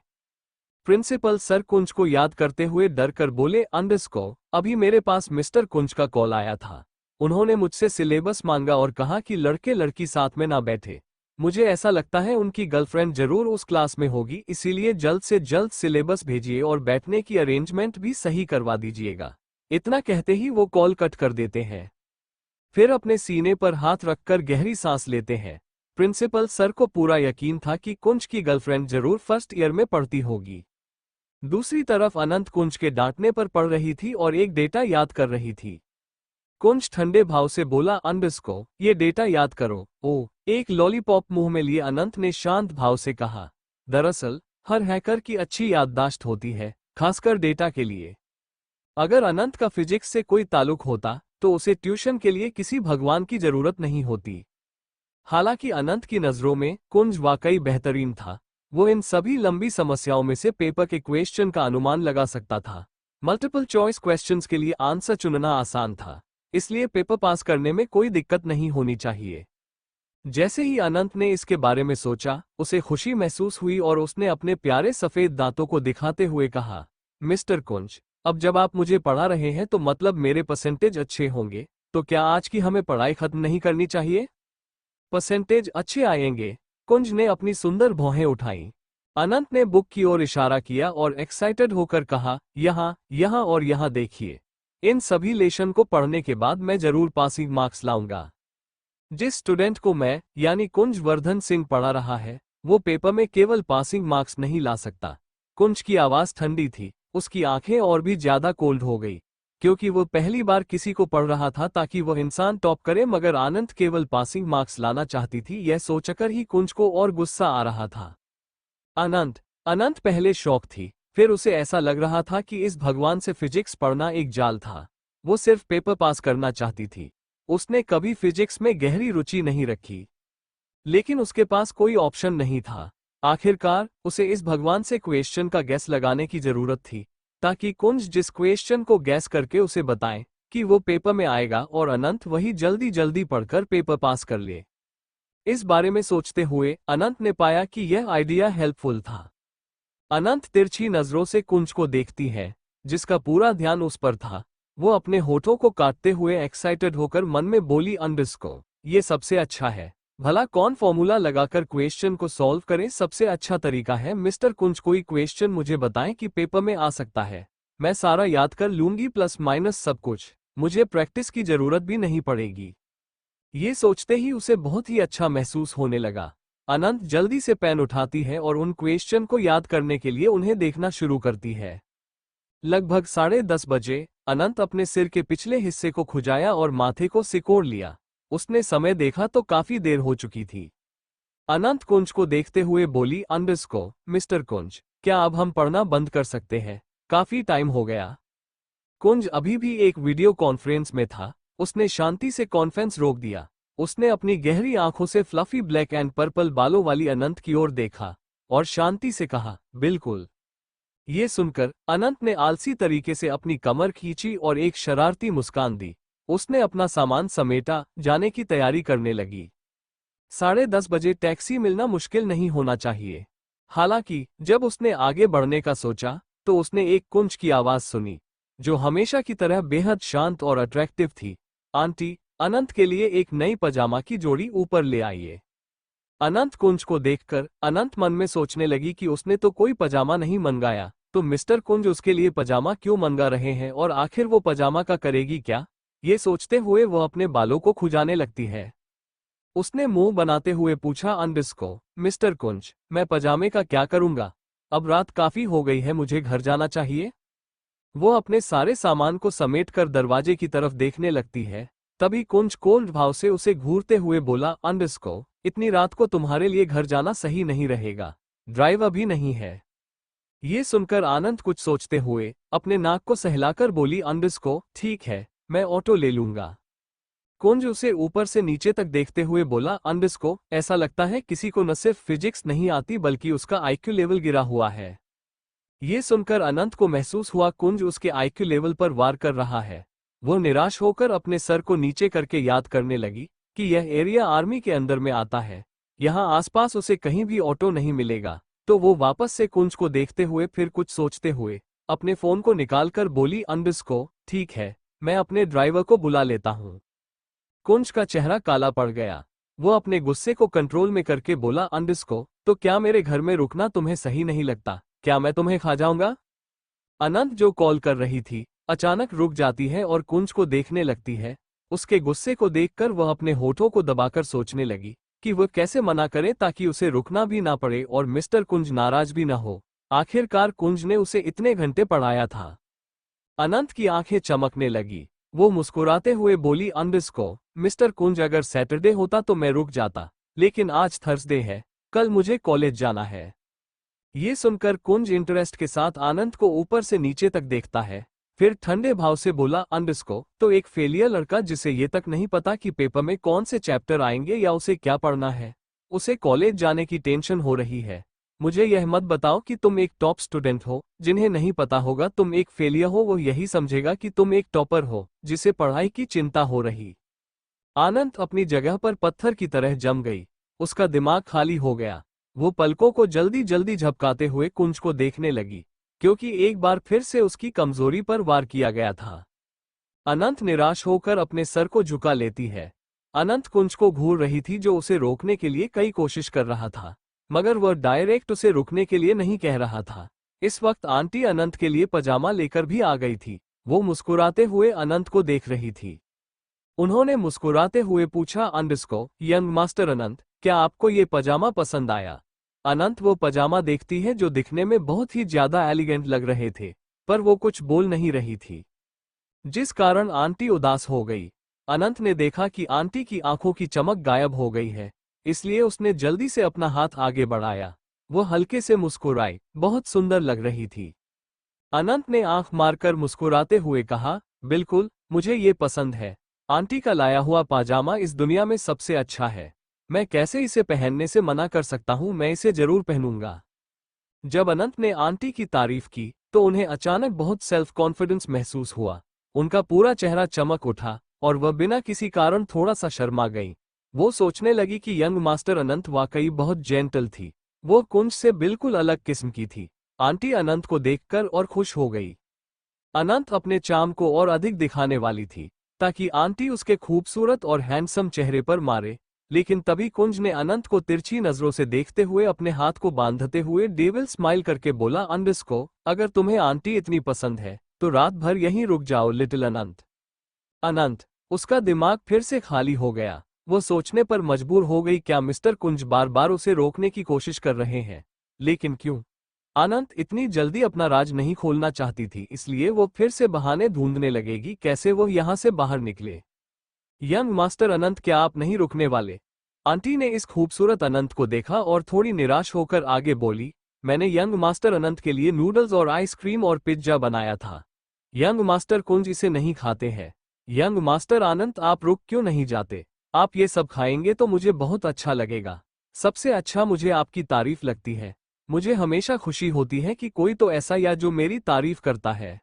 प्रिंसिपल सर कुंज को याद करते हुए डर कर बोले, अंडरस्को, अभी मेरे पास मिस्टर कुंज का कॉल आया था। उन्होंने मुझसे सिलेबस मांगा और कहा कि लड़के लड़की साथ में ना बैठे। मुझे ऐसा लगता है उनकी गर्लफ्रेंड जरूर उस क्लास में होगी, इसीलिए जल्द से जल्द सिलेबस भेजिए और बैठने की अरेंजमेंट भी सही करवा दीजिएगा। इतना कहते ही वो कॉल कट कर देते हैं। फिर अपने सीने पर हाथ रखकर गहरी सांस लेते हैं। प्रिंसिपल सर को पूरा यकीन था कि कुंज की गर्लफ्रेंड जरूर फर्स्ट ईयर में पढ़ती होगी। दूसरी तरफ अनंत कुंज के डांटने पर पड़ रही थी और एक डेटा याद कर रही थी। कुंज ठंडे भाव से बोला, अंडरस्को, ये डेटा याद करो। ओ, एक लॉलीपॉप मुंह में लिए अनंत ने शांत भाव से कहा, दरअसल हर हैकर की अच्छी याददाश्त होती है, खासकर डेटा के लिए। अगर अनंत का फिजिक्स से कोई ताल्लुक होता तो उसे ट्यूशन के लिए किसी भगवान की जरूरत नहीं होती। हालांकि अनंत की नजरों में कुंज वाकई बेहतरीन था। वो इन सभी लंबी समस्याओं में से पेपर के क्वेश्चन का अनुमान लगा सकता था। मल्टीपल चॉइस क्वेश्चंस के लिए आंसर चुनना आसान था, इसलिए पेपर पास करने में कोई दिक्कत नहीं होनी चाहिए। जैसे ही अनंत ने इसके बारे में सोचा, उसे खुशी महसूस हुई और उसने अपने प्यारे सफेद दांतों को दिखाते हुए कहा, मिस्टर कुंज, अब जब आप मुझे पढ़ा रहे हैं तो मतलब मेरे परसेंटेज अच्छे होंगे, तो क्या आज की हमें पढ़ाई खत्म नहीं करनी चाहिए? परसेंटेज अच्छे आएंगे। कुंज ने अपनी सुंदर भौहें उठाई। अनंत ने बुक की ओर इशारा किया और एक्साइटेड होकर कहा, यहाँ, यहाँ और यहाँ देखिए। इन सभी लेशन को पढ़ने के बाद मैं जरूर पासिंग मार्क्स लाऊंगा। जिस स्टूडेंट को मैं यानी कुंज वर्धन सिंह पढ़ा रहा है, वो पेपर में केवल पासिंग मार्क्स नहीं ला सकता। कुंज की आवाज ठंडी थी, उसकी आंखें और भी ज्यादा कोल्ड हो गई, क्योंकि वो पहली बार किसी को पढ़ रहा था ताकि वह इंसान टॉप करे, मगर आनंद केवल पासिंग मार्क्स लाना चाहती थी। यह सोचकर ही कुंज को और गुस्सा आ रहा था। अनंत पहले शौक थी, फिर उसे ऐसा लग रहा था कि इस भगवान से फिजिक्स पढ़ना एक जाल था। वो सिर्फ पेपर पास करना चाहती थी। उसने कभी फिजिक्स में गहरी रुचि नहीं रखी, लेकिन उसके पास कोई ऑप्शन नहीं था। आखिरकार उसे इस भगवान से क्वेश्चन का गैस लगाने की जरूरत थी। ताकि कुंज जिस क्वेश्चन को गैस करके उसे बताएं कि वो पेपर में आएगा और अनंत वही जल्दी जल्दी पढ़कर पेपर पास कर ले। इस बारे में सोचते हुए अनंत ने पाया कि यह आइडिया हेल्पफुल था। अनंत तिरछी नजरों से कुंज को देखती है, जिसका पूरा ध्यान उस पर था। वो अपने होठों को काटते हुए एक्साइटेड होकर मन में बोली, अंडरस्को ये सबसे अच्छा है। भला कौन फॉर्मूला लगाकर क्वेश्चन को सॉल्व करे सबसे अच्छा तरीका है। मिस्टर कुंज कोई क्वेश्चन मुझे बताएं कि पेपर में आ सकता है। मैं सारा याद कर लूंगी, प्लस माइनस सब कुछ। मुझे प्रैक्टिस की जरूरत भी नहीं पड़ेगी। ये सोचते ही उसे बहुत ही अच्छा महसूस होने लगा। अनंत जल्दी से पेन उठाती है और उन क्वेश्चन को याद करने के लिए उन्हें देखना शुरू करती है। लगभग 10:30 बजे अनंत अपने सिर के पिछले हिस्से को खुजाया और माथे को सिकोड़ लिया। उसने समय देखा तो काफी देर हो चुकी थी। अनंत कुंज को देखते हुए बोली, अंडरस्को मिस्टर कुंज, क्या अब हम पढ़ना बंद कर सकते हैं? काफी टाइम हो गया। कुंज अभी भी एक वीडियो कॉन्फ्रेंस में था। उसने शांति से कॉन्फ्रेंस रोक दिया। उसने अपनी गहरी आंखों से फ्लफी ब्लैक एंड पर्पल बालों वाली अनंत की ओर देखा और शांति से कहा, बिल्कुल। ये सुनकर अनंत ने आलसी तरीके से अपनी कमर खींची और एक शरारती मुस्कान दी। उसने अपना सामान समेटा, जाने की तैयारी करने लगी। 10:30 बजे टैक्सी मिलना मुश्किल नहीं होना चाहिए। हालांकि जब उसने आगे बढ़ने का सोचा तो उसने एक कुंज की आवाज सुनी, जो हमेशा की तरह बेहद शांत और अट्रैक्टिव थी। आंटी, अनंत के लिए एक नई पजामा की जोड़ी ऊपर ले आइए। अनंत कुंज को देखकर अनंत मन में सोचने लगी कि उसने तो कोई पजामा नहीं मंगाया, तो मिस्टर कुंज उसके लिए पजामा क्यों मंगा रहे हैं और आखिर वो पजामा का करेगी क्या? ये सोचते हुए वो अपने बालों को खुजाने लगती है। उसने मुंह बनाते हुए पूछा, अंडरस्को मिस्टर कुंज, मैं पजामे का क्या करूंगा? अब रात काफी हो गई है, मुझे घर जाना चाहिए। वो अपने सारे सामान को समेटकर दरवाजे की तरफ देखने लगती है। तभी कुंज कोल्ड भाव से उसे घूरते हुए बोला, अंडरस्को इतनी रात को तुम्हारे लिए घर जाना सही नहीं रहेगा। ड्राइव अभी नहीं है। ये सुनकर आनंद कुछ सोचते हुए अपने नाक को सहलाकर बोली, अंडरस्को ठीक है, मैं ऑटो ले लूंगा। कुंज उसे ऊपर से नीचे तक देखते हुए बोला, अंडरस्को ऐसा लगता है किसी को न सिर्फ फिजिक्स नहीं आती बल्कि उसका आईक्यू लेवल गिरा हुआ है। ये सुनकर अनंत को महसूस हुआ कुंज उसके आईक्यू लेवल पर वार कर रहा है। वो निराश होकर अपने सर को नीचे करके याद करने लगी कि यह एरिया आर्मी के अंदर में आता है। यहाँ आसपास उसे कहीं भी ऑटो नहीं मिलेगा। तो वो वापस से कुंज को देखते हुए फिर कुछ सोचते हुए अपने फोन को निकालकर बोली, अंडरस्को ठीक है, मैं अपने ड्राइवर को बुला लेता हूँ। कुंज का चेहरा काला पड़ गया। वो अपने गुस्से को कंट्रोल में करके बोला, अंडरस्को तो क्या मेरे घर में रुकना तुम्हें सही नहीं लगता? क्या मैं तुम्हें खा जाऊंगा? अनंत जो कॉल कर रही थी अचानक रुक जाती है और कुंज को देखने लगती है। उसके गुस्से को देखकर वह अपने होठों को दबाकर सोचने लगी कि वह कैसे मना करे ताकि उसे रुकना भी ना पड़े और मिस्टर कुंज नाराज भी ना हो। आखिरकार कुंज ने उसे इतने घंटे पढ़ाया था। अनंत की आंखें चमकने लगी। वो मुस्कुराते हुए बोली, अंडरस्को मिस्टर कुंज अगर सैटरडे होता तो मैं रुक जाता, लेकिन आज थर्सडे है, कल मुझे कॉलेज जाना है। ये सुनकर कुंज इंटरेस्ट के साथ आनंद को ऊपर से नीचे तक देखता है। फिर ठंडे भाव से बोला, अंडरस्को तो एक फेलियर लड़का जिसे ये तक नहीं पता कि पेपर में कौन से चैप्टर आएंगे या उसे क्या पढ़ना है। उसे कॉलेज जाने की टेंशन हो रही है। मुझे यह मत बताओ कि तुम एक टॉप स्टूडेंट हो। जिन्हें नहीं पता होगा तुम एक फेलियर हो, वो यही समझेगा कि तुम एक टॉपर हो जिसे पढ़ाई की चिंता हो रही। आनंद अपनी जगह पर पत्थर की तरह जम गई। उसका दिमाग खाली हो गया। वो पलकों को जल्दी जल्दी झपकाते हुए कुंज को देखने लगी, क्योंकि एक बार फिर से उसकी कमजोरी पर वार किया गया था। अनंत निराश होकर अपने सर को झुका लेती है। अनंत कुंज को घूर रही थी, जो उसे रोकने के लिए कई कोशिश कर रहा था, मगर वह डायरेक्ट उसे रुकने के लिए नहीं कह रहा था। इस वक्त आंटी अनंत के लिए पजामा लेकर भी आ गई थी। वो मुस्कुराते हुए अनंत को देख रही थी। उन्होंने मुस्कुराते हुए पूछा, अंडरस्को यंग मास्टर अनंत, क्या आपको ये पजामा पसंद आया? अनंत वो पजामा देखती है जो दिखने में बहुत ही ज्यादा एलिगेंट लग रहे थे, पर वो कुछ बोल नहीं रही थी, जिस कारण आंटी उदास हो गई। अनंत ने देखा कि आंटी की आंखों की चमक गायब हो गई है, इसलिए उसने जल्दी से अपना हाथ आगे बढ़ाया। वो हल्के से मुस्कुराई, बहुत सुंदर लग रही थी। अनंत ने आंख मारकर मुस्कुराते हुए कहा, बिल्कुल, मुझे ये पसंद है। आंटी का लाया हुआ पाजामा इस दुनिया में सबसे अच्छा है। मैं कैसे इसे पहनने से मना कर सकता हूँ, मैं इसे जरूर पहनूंगा। जब अनंत ने आंटी की तारीफ की तो उन्हें अचानक बहुत सेल्फ कॉन्फिडेंस महसूस हुआ। उनका पूरा चेहरा चमक उठा और वह बिना किसी कारण थोड़ा सा शर्मा गई। वो सोचने लगी कि यंग मास्टर अनंत वाकई बहुत जेंटल थी। वो कुंज से बिल्कुल अलग किस्म की थी। आंटी अनंत को देखकर और खुश हो गई। अनंत अपने चार्म को और अधिक दिखाने वाली थी ताकि आंटी उसके खूबसूरत और हैंडसम चेहरे पर मारे, लेकिन तभी कुंज ने अनंत को तिरछी नजरों से देखते हुए अपने हाथ को बांधते हुए डेविल स्माइल करके बोला, अंडरस्को, अगर तुम्हें आंटी इतनी पसंद है तो रात भर यहीं रुक जाओ लिटिल अनंत। अनंत, उसका दिमाग फिर से खाली हो गया। वो सोचने पर मजबूर हो गई, क्या मिस्टर कुंज बार बार उसे रोकने की कोशिश कर रहे हैं? लेकिन क्यों? अनंत इतनी जल्दी अपना राज नहीं खोलना चाहती थी, इसलिए वो फिर से बहाने ढूंढने लगेगी कैसे वो यहाँ से बाहर निकले। यंग मास्टर अनंत, क्या आप नहीं रुकने वाले? आंटी ने इस खूबसूरत अनंत को देखा और थोड़ी निराश होकर आगे बोली, मैंने यंग मास्टर अनंत के लिए नूडल्स और आइसक्रीम और पिज्जा बनाया था। यंग मास्टर कुंज इसे नहीं खाते हैं। यंग मास्टर अनंत, आप रुक क्यों नहीं जाते? आप ये सब खाएंगे तो मुझे बहुत अच्छा लगेगा। सबसे अच्छा मुझे आपकी तारीफ लगती है। मुझे हमेशा खुशी होती है कि कोई तो ऐसा या जो मेरी तारीफ करता है।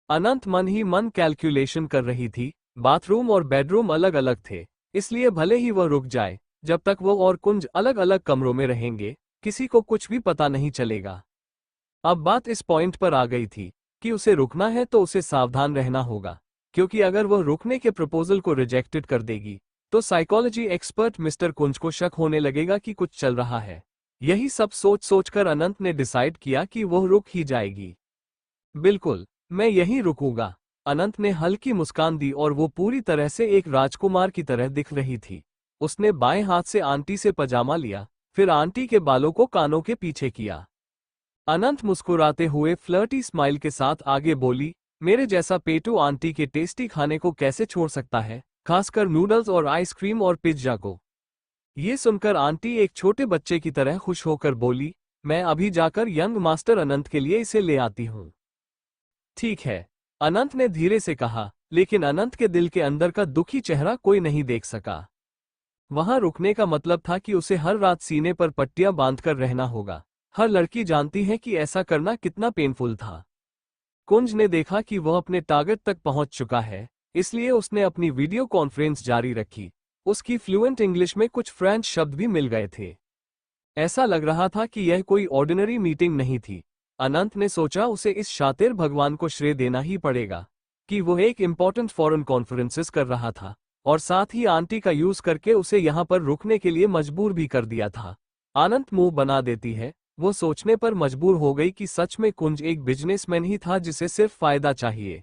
अनंत मन ही मन कैलकुलेशन कर रही थी। बाथरूम और बेडरूम अलग अलग थे, इसलिए भले ही वह रुक जाए, जब तक वो और कुंज अलग अलग कमरों में रहेंगे किसी को कुछ भी पता नहीं चलेगा। अब बात इस पॉइंट पर आ गई थी कि उसे रुकना है तो उसे सावधान रहना होगा, क्योंकि अगर वह रुकने के प्रपोजल को रिजेक्टेड कर देगी तो साइकोलॉजी एक्सपर्ट मिस्टर कुंज को शक होने लगेगा कि कुछ चल रहा है। यही सब सोच सोचकर अनंत ने डिसाइड किया कि वह रुक ही जाएगी। बिल्कुल, मैं यहीं रुकूंगा। अनंत ने हल्की मुस्कान दी और वो पूरी तरह से एक राजकुमार की तरह दिख रही थी। उसने बाएं हाथ से आंटी से पजामा लिया, फिर आंटी के बालों को कानों के पीछे किया। अनंत मुस्कुराते हुए फ्लर्टी स्माइल के साथ आगे बोली, मेरे जैसा पेटू आंटी के टेस्टी खाने को कैसे छोड़ सकता है, खासकर नूडल्स और आइसक्रीम और पिज्जा को। ये सुनकर आंटी एक छोटे बच्चे की तरह खुश होकर बोली, मैं अभी जाकर यंग मास्टर अनंत के लिए इसे ले आती हूँ। ठीक है, अनंत ने धीरे से कहा, लेकिन अनंत के दिल के अंदर का दुखी चेहरा कोई नहीं देख सका। वहां रुकने का मतलब था कि उसे हर रात सीने पर पट्टियां बांधकर रहना होगा। हर लड़की जानती है कि ऐसा करना कितना पेनफुल था। कुंज ने देखा कि वह अपने टारगेट तक पहुंच चुका है, इसलिए उसने अपनी वीडियो कॉन्फ्रेंस जारी रखी। उसकी फ्लुएंट इंग्लिश में कुछ फ्रेंच शब्द भी मिल गए थे। ऐसा लग रहा था कि यह कोई ऑर्डिनरी मीटिंग नहीं थी। अनंत ने सोचा उसे इस शातिर भगवान को श्रेय देना ही पड़ेगा कि वो एक इम्पॉर्टेंट फॉरेन कॉन्फ्रेंसेस कर रहा था और साथ ही आंटी का यूज करके उसे यहाँ पर रुकने के लिए मजबूर भी कर दिया था। अनंत मुंह बना देती है। वो सोचने पर मजबूर हो गई कि सच में कुंज एक बिजनेसमैन ही था जिसे सिर्फ फायदा चाहिए।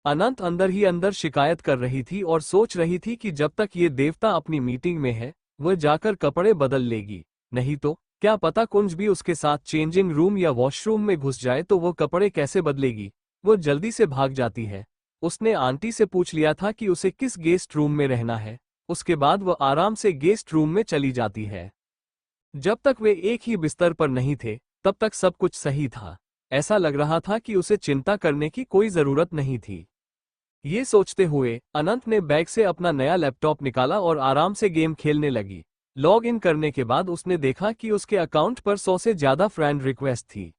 अनंत अंदर ही अंदर शिकायत कर रही थी और सोच रही थी कि जब तक ये देवता अपनी मीटिंग में है वह जाकर कपड़े बदल लेगी, नहीं तो क्या पता कुंज भी उसके साथ चेंजिंग रूम या वॉशरूम में घुस जाए तो वो कपड़े कैसे बदलेगी। वो जल्दी से भाग जाती है। उसने आंटी से पूछ लिया था कि उसे किस गेस्ट रूम में रहना है। उसके बाद वह आराम से गेस्ट रूम में चली जाती है। जब तक वे एक ही बिस्तर पर नहीं थे तब तक सब कुछ सही था। ऐसा लग रहा था कि उसे चिंता करने की कोई जरूरत नहीं थी। ये सोचते हुए अनंत ने बैग से अपना नया लैपटॉप निकाला और आराम से गेम खेलने लगी। लॉग इन करने के बाद उसने देखा कि उसके अकाउंट पर 100 से ज्यादा फ्रेंड रिक्वेस्ट थी।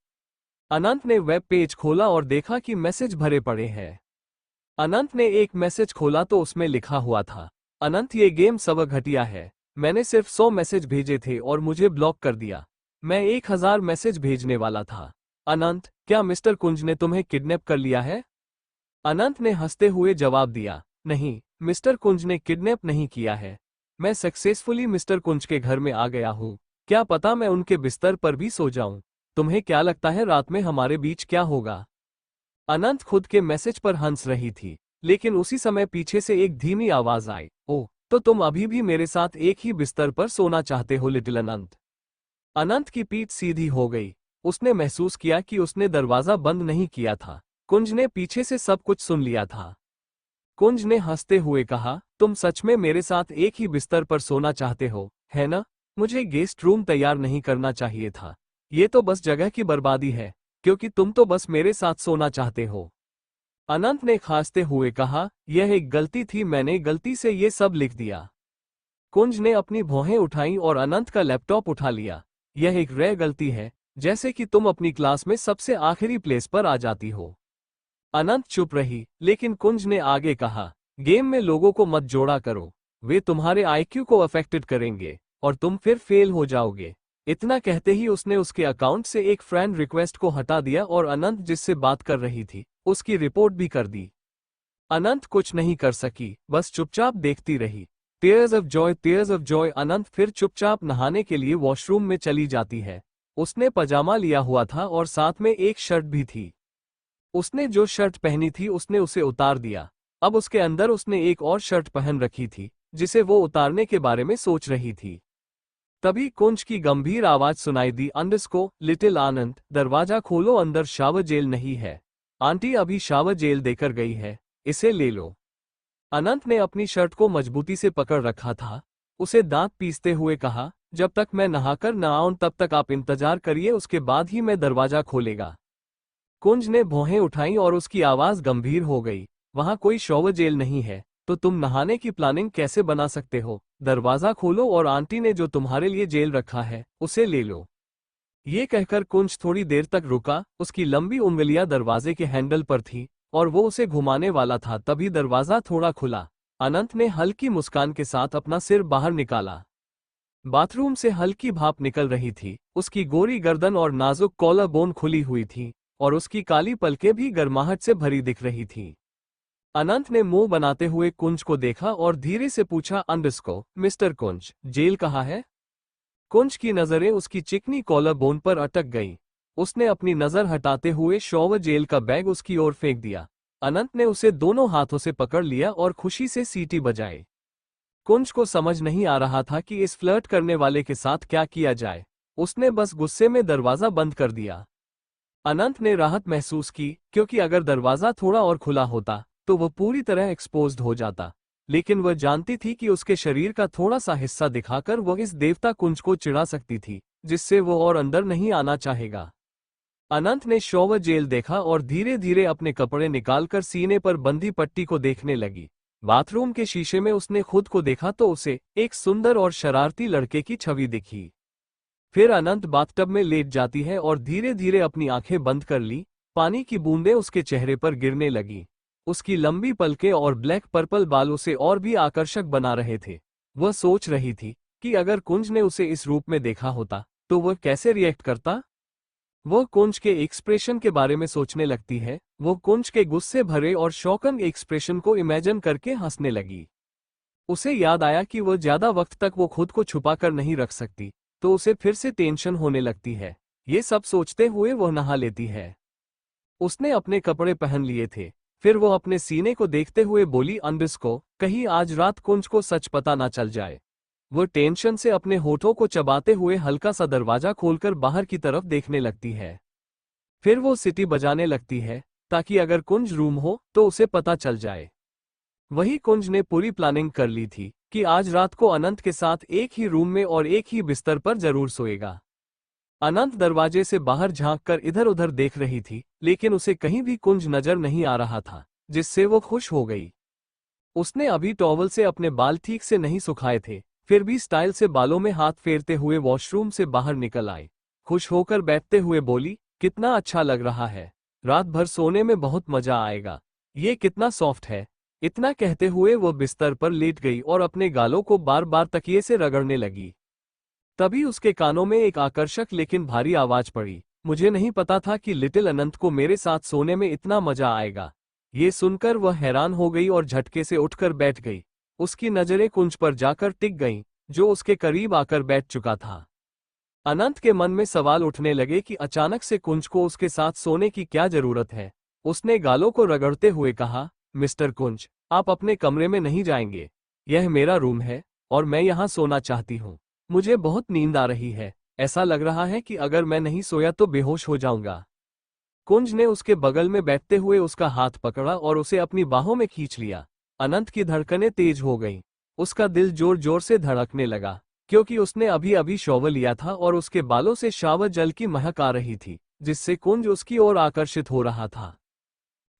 अनंत ने वेब पेज खोला और देखा कि मैसेज भरे पड़े हैं। अनंत ने एक मैसेज खोला तो उसमें लिखा हुआ था, अनंत ये गेम सब घटिया है। मैंने सिर्फ 100 मैसेज भेजे थे और मुझे ब्लॉक कर दिया। मैं 1000 मैसेज भेजने वाला था। अनंत, क्या मिस्टर कुंज ने तुम्हें किडनैप कर लिया है? अनंत ने हंसते हुए जवाब दिया, नहीं, मिस्टर कुंज ने किडनैप नहीं किया है। मैं सक्सेसफुली मिस्टर कुंज के घर में आ गया हूँ। क्या पता मैं उनके बिस्तर पर भी सो जाऊं। तुम्हें क्या लगता है रात में हमारे बीच क्या होगा? अनंत खुद के मैसेज पर हंस रही थी, लेकिन उसी समय पीछे से एक धीमी आवाज आई, ओह, तो तुम अभी भी मेरे साथ एक ही बिस्तर पर सोना चाहते हो लिटिल अनंत? अनंत की पीठ सीधी हो गई। उसने महसूस किया कि उसने दरवाजा बंद नहीं किया था। कुंज ने पीछे से सब कुछ सुन लिया था। कुंज ने हंसते हुए कहा, तुम सच में मेरे साथ एक ही बिस्तर पर सोना चाहते हो, है ना? मुझे गेस्ट रूम तैयार नहीं करना चाहिए था। ये तो बस जगह की बर्बादी है, क्योंकि तुम तो बस मेरे साथ सोना चाहते हो। अनंत ने खांसते हुए कहा, यह एक गलती थी, मैंने गलती से ये सब लिख दिया। कुंज ने अपनी भौहें उठाईं और अनंत का लैपटॉप उठा लिया। यह एक रेयर गलती है, जैसे कि तुम अपनी क्लास में सबसे आखिरी प्लेस पर आ जाती हो। अनंत चुप रही, लेकिन कुंज ने आगे कहा, गेम में लोगों को मत जोड़ा करो, वे तुम्हारे आईक्यू को अफेक्टेड करेंगे और तुम फिर फेल हो जाओगे। इतना कहते ही उसने उसके अकाउंट से एक फ्रेंड रिक्वेस्ट को हटा दिया और अनंत जिससे बात कर रही थी उसकी रिपोर्ट भी कर दी। अनंत कुछ नहीं कर सकी, बस चुपचाप देखती रही। Tears of joy, tears of joy. Anant फिर चुपचाप नहाने के लिए वॉशरूम में चली जाती है। उसने पजामा लिया हुआ था और साथ में एक शर्ट भी थी। उसने जो शर्ट पहनी थी उसने उसे उतार दिया। अब उसके अंदर उसने एक और शर्ट पहन रखी थी जिसे वो उतारने के बारे में सोच रही थी। तभी कुंज की गंभीर आवाज सुनाई दी, अंडरस्को लिटिल आनंद, दरवाजा खोलो, अंदर शावर जेल नहीं है। आंटी अभी शावर जेल देकर गई है, इसे ले लो। अनंत ने अपनी शर्ट को मजबूती से पकड़ रखा था। उसे दांत पीसते हुए कहा, जब तक मैं नहाकर न आऊं तब तक आप इंतजार करिए, उसके बाद ही मैं दरवाजा खोलेगा। कुंज ने भौहें उठाई और उसकी आवाज गंभीर हो गई, वहां कोई शॉवर जेल नहीं है, तो तुम नहाने की प्लानिंग कैसे बना सकते हो? दरवाजा खोलो और आंटी ने जो तुम्हारे लिए जेल रखा है उसे ले लो। ये कहकर कुंज थोड़ी देर तक रुका। उसकी लंबी उंगलियां दरवाजे के हैंडल पर थी और वो उसे घुमाने वाला था, तभी दरवाजा थोड़ा खुला। अनंत ने हल्की मुस्कान के साथ अपना सिर बाहर निकाला। बाथरूम से हल्की भाप निकल रही थी। उसकी गोरी गर्दन और नाजुक कॉलर बोन खुली हुई थी और उसकी काली पलकें भी गर्माहट से भरी दिख रही थी। अनंत ने मुंह बनाते हुए कुंज को देखा और धीरे से पूछा, अंडरस्को मिस्टर कुंज, जेल कहाँ है? कुंज की नजरें उसकी चिकनी कॉलर बोन पर अटक गईं। उसने अपनी नजर हटाते हुए शॉवर जेल का बैग उसकी ओर फेंक दिया। अनंत ने उसे दोनों हाथों से पकड़ लिया और खुशी से सीटी बजाई। कुंज को समझ नहीं आ रहा था कि इस फ्लर्ट करने वाले के साथ क्या किया जाए। उसने बस गुस्से में दरवाजा बंद कर दिया। अनंत ने राहत महसूस की, क्योंकि अगर दरवाजा थोड़ा और खुला होता तो वह पूरी तरह एक्सपोज्ड हो जाता। लेकिन वह जानती थी कि उसके शरीर का थोड़ा सा हिस्सा दिखाकर वह इस देवता कुंज को चिढ़ा सकती थी, जिससे वो और अंदर नहीं आना चाहेगा। अनंत ने शॉवर जेल देखा और धीरे धीरे अपने कपड़े निकालकर सीने पर बंधी पट्टी को देखने लगी। बाथरूम के शीशे में उसने खुद को देखा तो उसे एक सुंदर और शरारती लड़के की छवि दिखी। फिर अनंत बाथटब में लेट जाती है और धीरे धीरे अपनी आंखें बंद कर ली। पानी की बूंदें उसके चेहरे पर गिरने लगी। उसकी लंबी पलकें और ब्लैक पर्पल बाल उसे और भी आकर्षक बना रहे थे। वह सोच रही थी कि अगर कुंज ने उसे इस रूप में देखा होता तो वह कैसे रिएक्ट करता। वह कुंज के एक्सप्रेशन के बारे में सोचने लगती है। वो कुंज के गुस्से भरे और शॉकन एक्सप्रेशन को इमेजिन करके हंसने लगी। उसे याद आया कि वह ज्यादा वक्त तक वो खुद को छुपा कर नहीं रख सकती, तो उसे फिर से टेंशन होने लगती है। ये सब सोचते हुए वह नहा लेती है। उसने अपने कपड़े पहन लिए थे। फिर वो अपने सीने को देखते हुए बोली, अंडरस्को, कहीं आज रात कुंज को सच पता ना चल जाए। वो टेंशन से अपने होठों को चबाते हुए हल्का सा दरवाजा खोलकर बाहर की तरफ देखने लगती है। फिर वो सीटी बजाने लगती है ताकि अगर कुंज रूम हो तो उसे पता चल जाए। वही कुंज ने पूरी प्लानिंग कर ली थी कि आज रात को अनंत के साथ एक ही रूम में और एक ही बिस्तर पर जरूर सोएगा। अनंत दरवाजे से बाहर झांककर इधर उधर देख रही थी, लेकिन उसे कहीं भी कुंज नजर नहीं आ रहा था, जिससे वो खुश हो गई। उसने अभी टॉवल से अपने बाल ठीक से नहीं सुखाए थे, फिर भी स्टाइल से बालों में हाथ फेरते हुए वॉशरूम से बाहर निकल आई। खुश होकर बैठते हुए बोली, कितना अच्छा लग रहा है, रात भर सोने में बहुत मजा आएगा, ये कितना सॉफ्ट है। इतना कहते हुए वो बिस्तर पर लेट गई और अपने गालों को बार बार तकिए से रगड़ने लगी। तभी उसके कानों में एक आकर्षक लेकिन भारी आवाज पड़ी, मुझे नहीं पता था कि लिटिल अनंत को मेरे साथ सोने में इतना मजा आएगा। ये सुनकर वह हैरान हो गई और झटके से उठकर बैठ गई। उसकी नजरें कुंज पर जाकर टिक गईं, जो उसके करीब आकर बैठ चुका था। अनंत के मन में सवाल उठने लगे कि अचानक से कुंज को उसके साथ सोने की क्या जरूरत है। उसने गालों को रगड़ते हुए कहा, मिस्टर कुंज, आप अपने कमरे में नहीं जाएंगे, यह मेरा रूम है और मैं यहाँ सोना चाहती हूँ। मुझे बहुत नींद आ रही है, ऐसा लग रहा है कि अगर मैं नहीं सोया तो बेहोश हो जाऊंगा। कुंज ने उसके बगल में बैठते हुए उसका हाथ पकड़ा और उसे अपनी बाहों में खींच लिया। अनंत की धड़कनें तेज हो गईं। उसका दिल जोर जोर से धड़कने लगा, क्योंकि उसने अभी अभी शॉवर लिया था और उसके बालों से शावर जल की महक आ रही थी, जिससे कुंज उसकी ओर आकर्षित हो रहा था।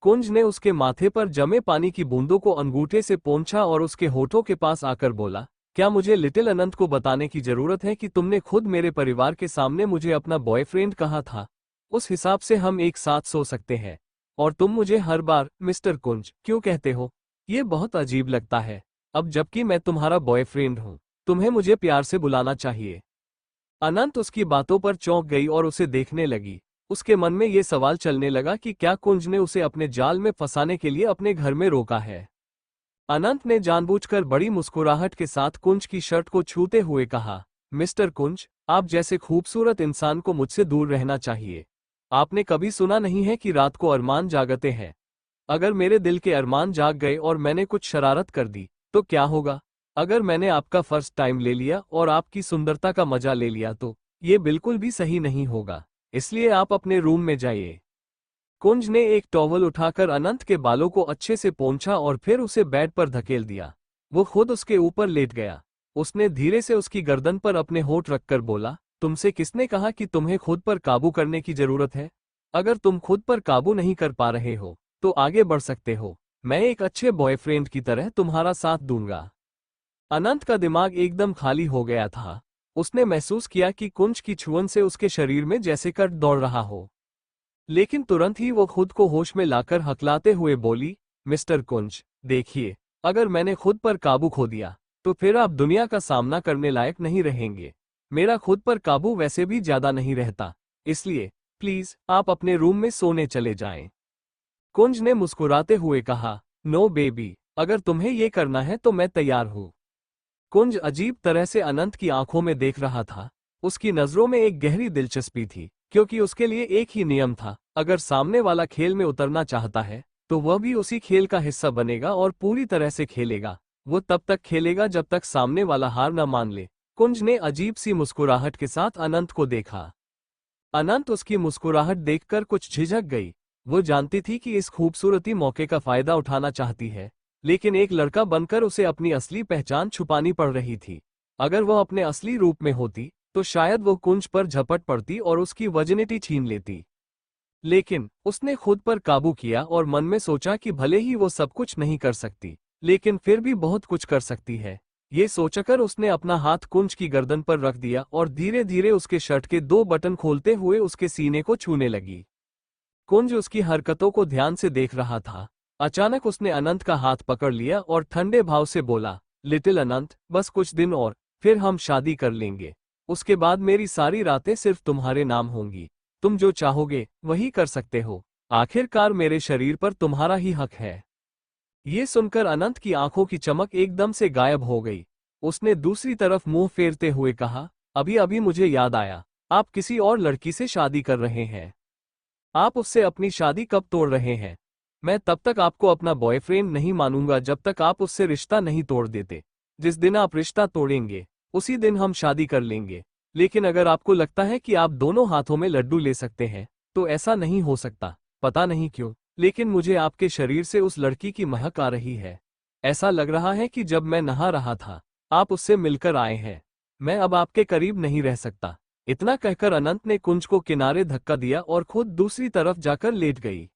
कुंज ने उसके माथे पर जमे पानी की बूंदों को अंगूठे से पोंछा और उसके होठों के पास आकर बोला, क्या मुझे लिटिल अनंत को बताने की जरूरत है कि तुमने खुद मेरे परिवार के सामने मुझे अपना बॉयफ्रेंड कहा था? उस हिसाब से हम एक साथ सो सकते हैं। और तुम मुझे हर बार मिस्टर कुंज क्यों कहते हो? ये बहुत अजीब लगता है। अब जबकि मैं तुम्हारा बॉयफ्रेंड हूँ, तुम्हें मुझे प्यार से बुलाना चाहिए। अनंत उसकी बातों पर चौंक गई और उसे देखने लगी। उसके मन में ये सवाल चलने लगा कि क्या कुंज ने उसे अपने जाल में फंसाने के लिए अपने घर में रोका है। अनंत ने जानबूझकर बड़ी मुस्कुराहट के साथ कुंज की शर्ट को छूते हुए कहा, मिस्टर कुंज, आप जैसे खूबसूरत इंसान को मुझसे दूर रहना चाहिए। आपने कभी सुना नहीं है कि रात को अरमान जागते हैं? अगर मेरे दिल के अरमान जाग गए और मैंने कुछ शरारत कर दी, तो क्या होगा? अगर मैंने आपका फर्स्ट टाइम ले लिया और आपकी सुंदरता का मजा ले लिया तो ये बिल्कुल भी सही नहीं होगा। इसलिए आप अपने रूम में जाइए। कुंज ने एक टॉवल उठाकर अनंत के बालों को अच्छे से पोंछा और फिर उसे बेड पर धकेल दिया। वो खुद उसके ऊपर लेट गया। उसने धीरे से उसकी गर्दन पर अपने होंठ रखकर बोला, तुमसे किसने कहा कि तुम्हें खुद पर काबू करने की जरूरत है? अगर तुम खुद पर काबू नहीं कर पा रहे हो तो आगे बढ़ सकते हो। मैं एक अच्छे बॉयफ्रेंड की तरह तुम्हारा साथ दूंगा। अनंत का दिमाग एकदम खाली हो गया था। उसने महसूस किया कि कुंज की छुअन से उसके शरीर में जैसे कट दौड़ रहा हो। लेकिन तुरंत ही वो खुद को होश में लाकर हकलाते हुए बोली, मिस्टर कुंज, देखिए, अगर मैंने खुद पर काबू खो दिया तो फिर आप दुनिया का सामना करने लायक नहीं रहेंगे। मेरा खुद पर काबू वैसे भी ज्यादा नहीं रहता, इसलिए प्लीज आप अपने रूम में सोने चले जाएं। कुंज ने मुस्कुराते हुए कहा, नो बेबी, अगर तुम्हें ये करना है तो मैं तैयार हूँ। कुंज अजीब तरह से अनंत की आंखों में देख रहा था। उसकी नजरों में एक गहरी दिलचस्पी थी, क्योंकि उसके लिए एक ही नियम था, अगर सामने वाला खेल में उतरना चाहता है तो वह भी उसी खेल का हिस्सा बनेगा और पूरी तरह से खेलेगा। वो तब तक खेलेगा जब तक सामने वाला हार न मान ले। कुंज ने अजीब सी मुस्कुराहट के साथ अनंत को देखा। अनंत उसकी मुस्कुराहट देखकर कुछ झिझक गई। वो जानती थी कि इस खूबसूरती मौके का फायदा उठाना चाहती है, लेकिन एक लड़का बनकर उसे अपनी असली पहचान छुपानी पड़ रही थी। अगर वह अपने असली रूप में होती तो शायद वो कुंज पर झपट पड़ती और उसकी वर्जिनिटी छीन लेती। लेकिन उसने खुद पर काबू किया और मन में सोचा कि भले ही वो सब कुछ नहीं कर सकती, लेकिन फिर भी बहुत कुछ कर सकती है। ये सोचकर उसने अपना हाथ कुंज की गर्दन पर रख दिया और धीरे धीरे उसके शर्ट के 2 बटन खोलते हुए उसके सीने को छूने लगी। कुंज उसकी हरकतों को ध्यान से देख रहा था। अचानक उसने अनंत का हाथ पकड़ लिया और ठंडे भाव से बोला, लिटिल अनंत, बस कुछ दिन और, फिर हम शादी कर लेंगे। उसके बाद मेरी सारी रातें सिर्फ तुम्हारे नाम होंगी। तुम जो चाहोगे वही कर सकते हो। आखिरकार मेरे शरीर पर तुम्हारा ही हक है। ये सुनकर अनंत की आंखों की चमक एकदम से गायब हो गई। उसने दूसरी तरफ मुंह फेरते हुए कहा, अभी अभी मुझे याद आया, आप किसी और लड़की से शादी कर रहे हैं। आप उससे अपनी शादी कब तोड़ रहे हैं? मैं तब तक आपको अपना बॉयफ्रेंड नहीं मानूंगा जब तक आप उससे रिश्ता नहीं तोड़ देते। जिस दिन आप रिश्ता तोड़ेंगे उसी दिन हम शादी कर लेंगे। लेकिन अगर आपको लगता है कि आप दोनों हाथों में लड्डू ले सकते हैं तो ऐसा नहीं हो सकता। पता नहीं क्यों, लेकिन मुझे आपके शरीर से उस लड़की की महक आ रही है। ऐसा लग रहा है कि जब मैं नहा रहा था आप उससे मिलकर आए हैं। मैं अब आपके करीब नहीं रह सकता। इतना कहकर अनंत ने कुंज को किनारे धक्का दिया और खुद दूसरी तरफ जाकर लेट गई।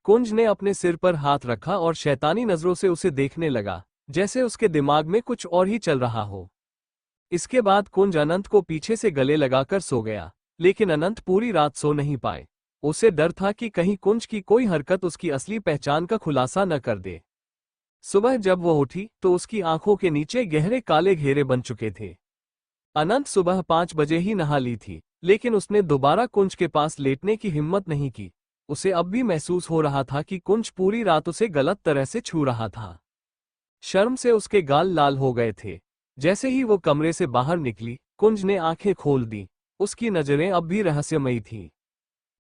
कुंज ने अपने सिर पर हाथ रखा और शैतानी नजरों से उसे देखने लगा, जैसे उसके दिमाग में कुछ और ही चल रहा हो। इसके बाद कुंज अनंत को पीछे से गले लगाकर सो गया, लेकिन अनंत पूरी रात सो नहीं पाए। उसे डर था कि कहीं कुंज की कोई हरकत उसकी असली पहचान का खुलासा न कर दे। सुबह जब वह उठी तो उसकी आंखों के नीचे गहरे काले घेरे बन चुके थे। अनंत सुबह 5 बजे ही नहा ली थी, लेकिन उसने दोबारा कुंज के पास लेटने की हिम्मत नहीं की। उसे अब भी महसूस हो रहा था कि कुंज पूरी रात उसे गलत तरह से छू रहा था। शर्म से उसके गाल लाल हो गए थे। जैसे ही वो कमरे से बाहर निकली, कुंज ने आंखें खोल दी। उसकी नजरें अब भी रहस्यमयी थीं।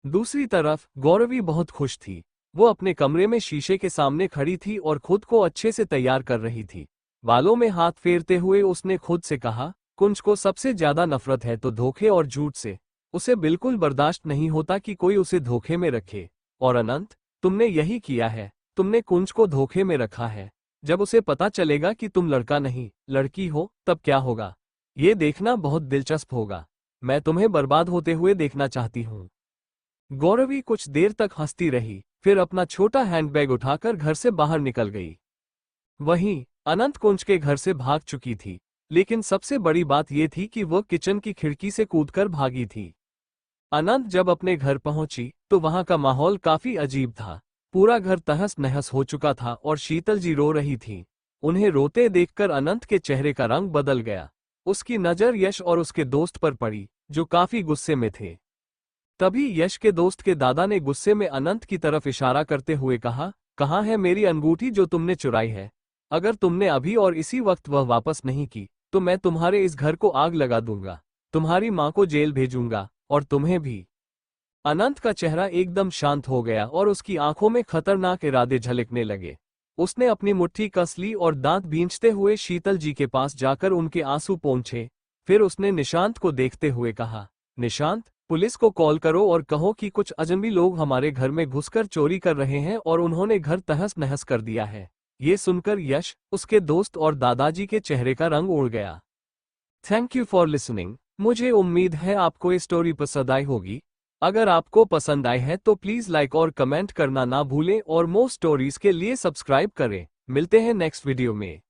दूसरी तरफ गौरवी बहुत खुश थी। वो अपने कमरे में शीशे के सामने खड़ी थी और खुद को अच्छे से तैयार कर रही थी। बालों में हाथ फेरते हुए उसने खुद से कहा, कुंज को सबसे ज्यादा नफरत है तो धोखे और झूठ से। उसे बिल्कुल बर्दाश्त नहीं होता कि कोई उसे धोखे में रखे। और अनंत, तुमने यही किया है। तुमने कुंज को धोखे में रखा है। जब उसे पता चलेगा कि तुम लड़का नहीं लड़की हो तब क्या होगा, ये देखना बहुत दिलचस्प होगा। मैं तुम्हें बर्बाद होते हुए देखना चाहती हूँ। गौरवी कुछ देर तक हंसती रही, फिर अपना छोटा हैंडबैग उठाकर घर से बाहर निकल गई। वहीं अनंत कुंज के घर से भाग चुकी थी। लेकिन सबसे बड़ी बात यह थी कि वह किचन की खिड़की से कूदकर भागी थी। अनंत जब अपने घर पहुंची तो वहां का माहौल काफी अजीब था। पूरा घर तहस नहस हो चुका था और शीतल जी रो रही थी। उन्हें रोते देखकर अनंत के चेहरे का रंग बदल गया। उसकी नजर यश और उसके दोस्त पर पड़ी, जो काफी गुस्से में थे। तभी यश के दोस्त के दादा ने गुस्से में अनंत की तरफ इशारा करते हुए कहा, कहाँ है मेरी अंगूठी जो तुमने चुराई है? अगर तुमने अभी और इसी वक्त वह वापस नहीं की तो मैं तुम्हारे इस घर को आग लगा दूंगा, तुम्हारी माँ को जेल भेजूंगा और तुम्हें भी। अनंत का चेहरा एकदम शांत हो गया और उसकी आंखों में खतरनाक इरादे झलकने लगे। उसने अपनी मुट्ठी कस ली और दांत भींचते हुए शीतल जी के पास जाकर उनके आंसू पोंछे। फिर उसने निशांत को देखते हुए कहा, निशांत, पुलिस को कॉल करो और कहो कि कुछ अजनबी लोग हमारे घर में घुसकर चोरी कर रहे हैं और उन्होंने घर तहस नहस कर दिया है। ये सुनकर यश, उसके दोस्त और दादाजी के चेहरे का रंग उड़ गया। Thank you for listening. मुझे उम्मीद है आपको ये स्टोरी पसंद आई होगी। अगर आपको पसंद आए है तो प्लीज लाइक और कमेंट करना ना भूलें और मोर स्टोरीज के लिए सब्सक्राइब करें। मिलते हैं नेक्स्ट वीडियो में।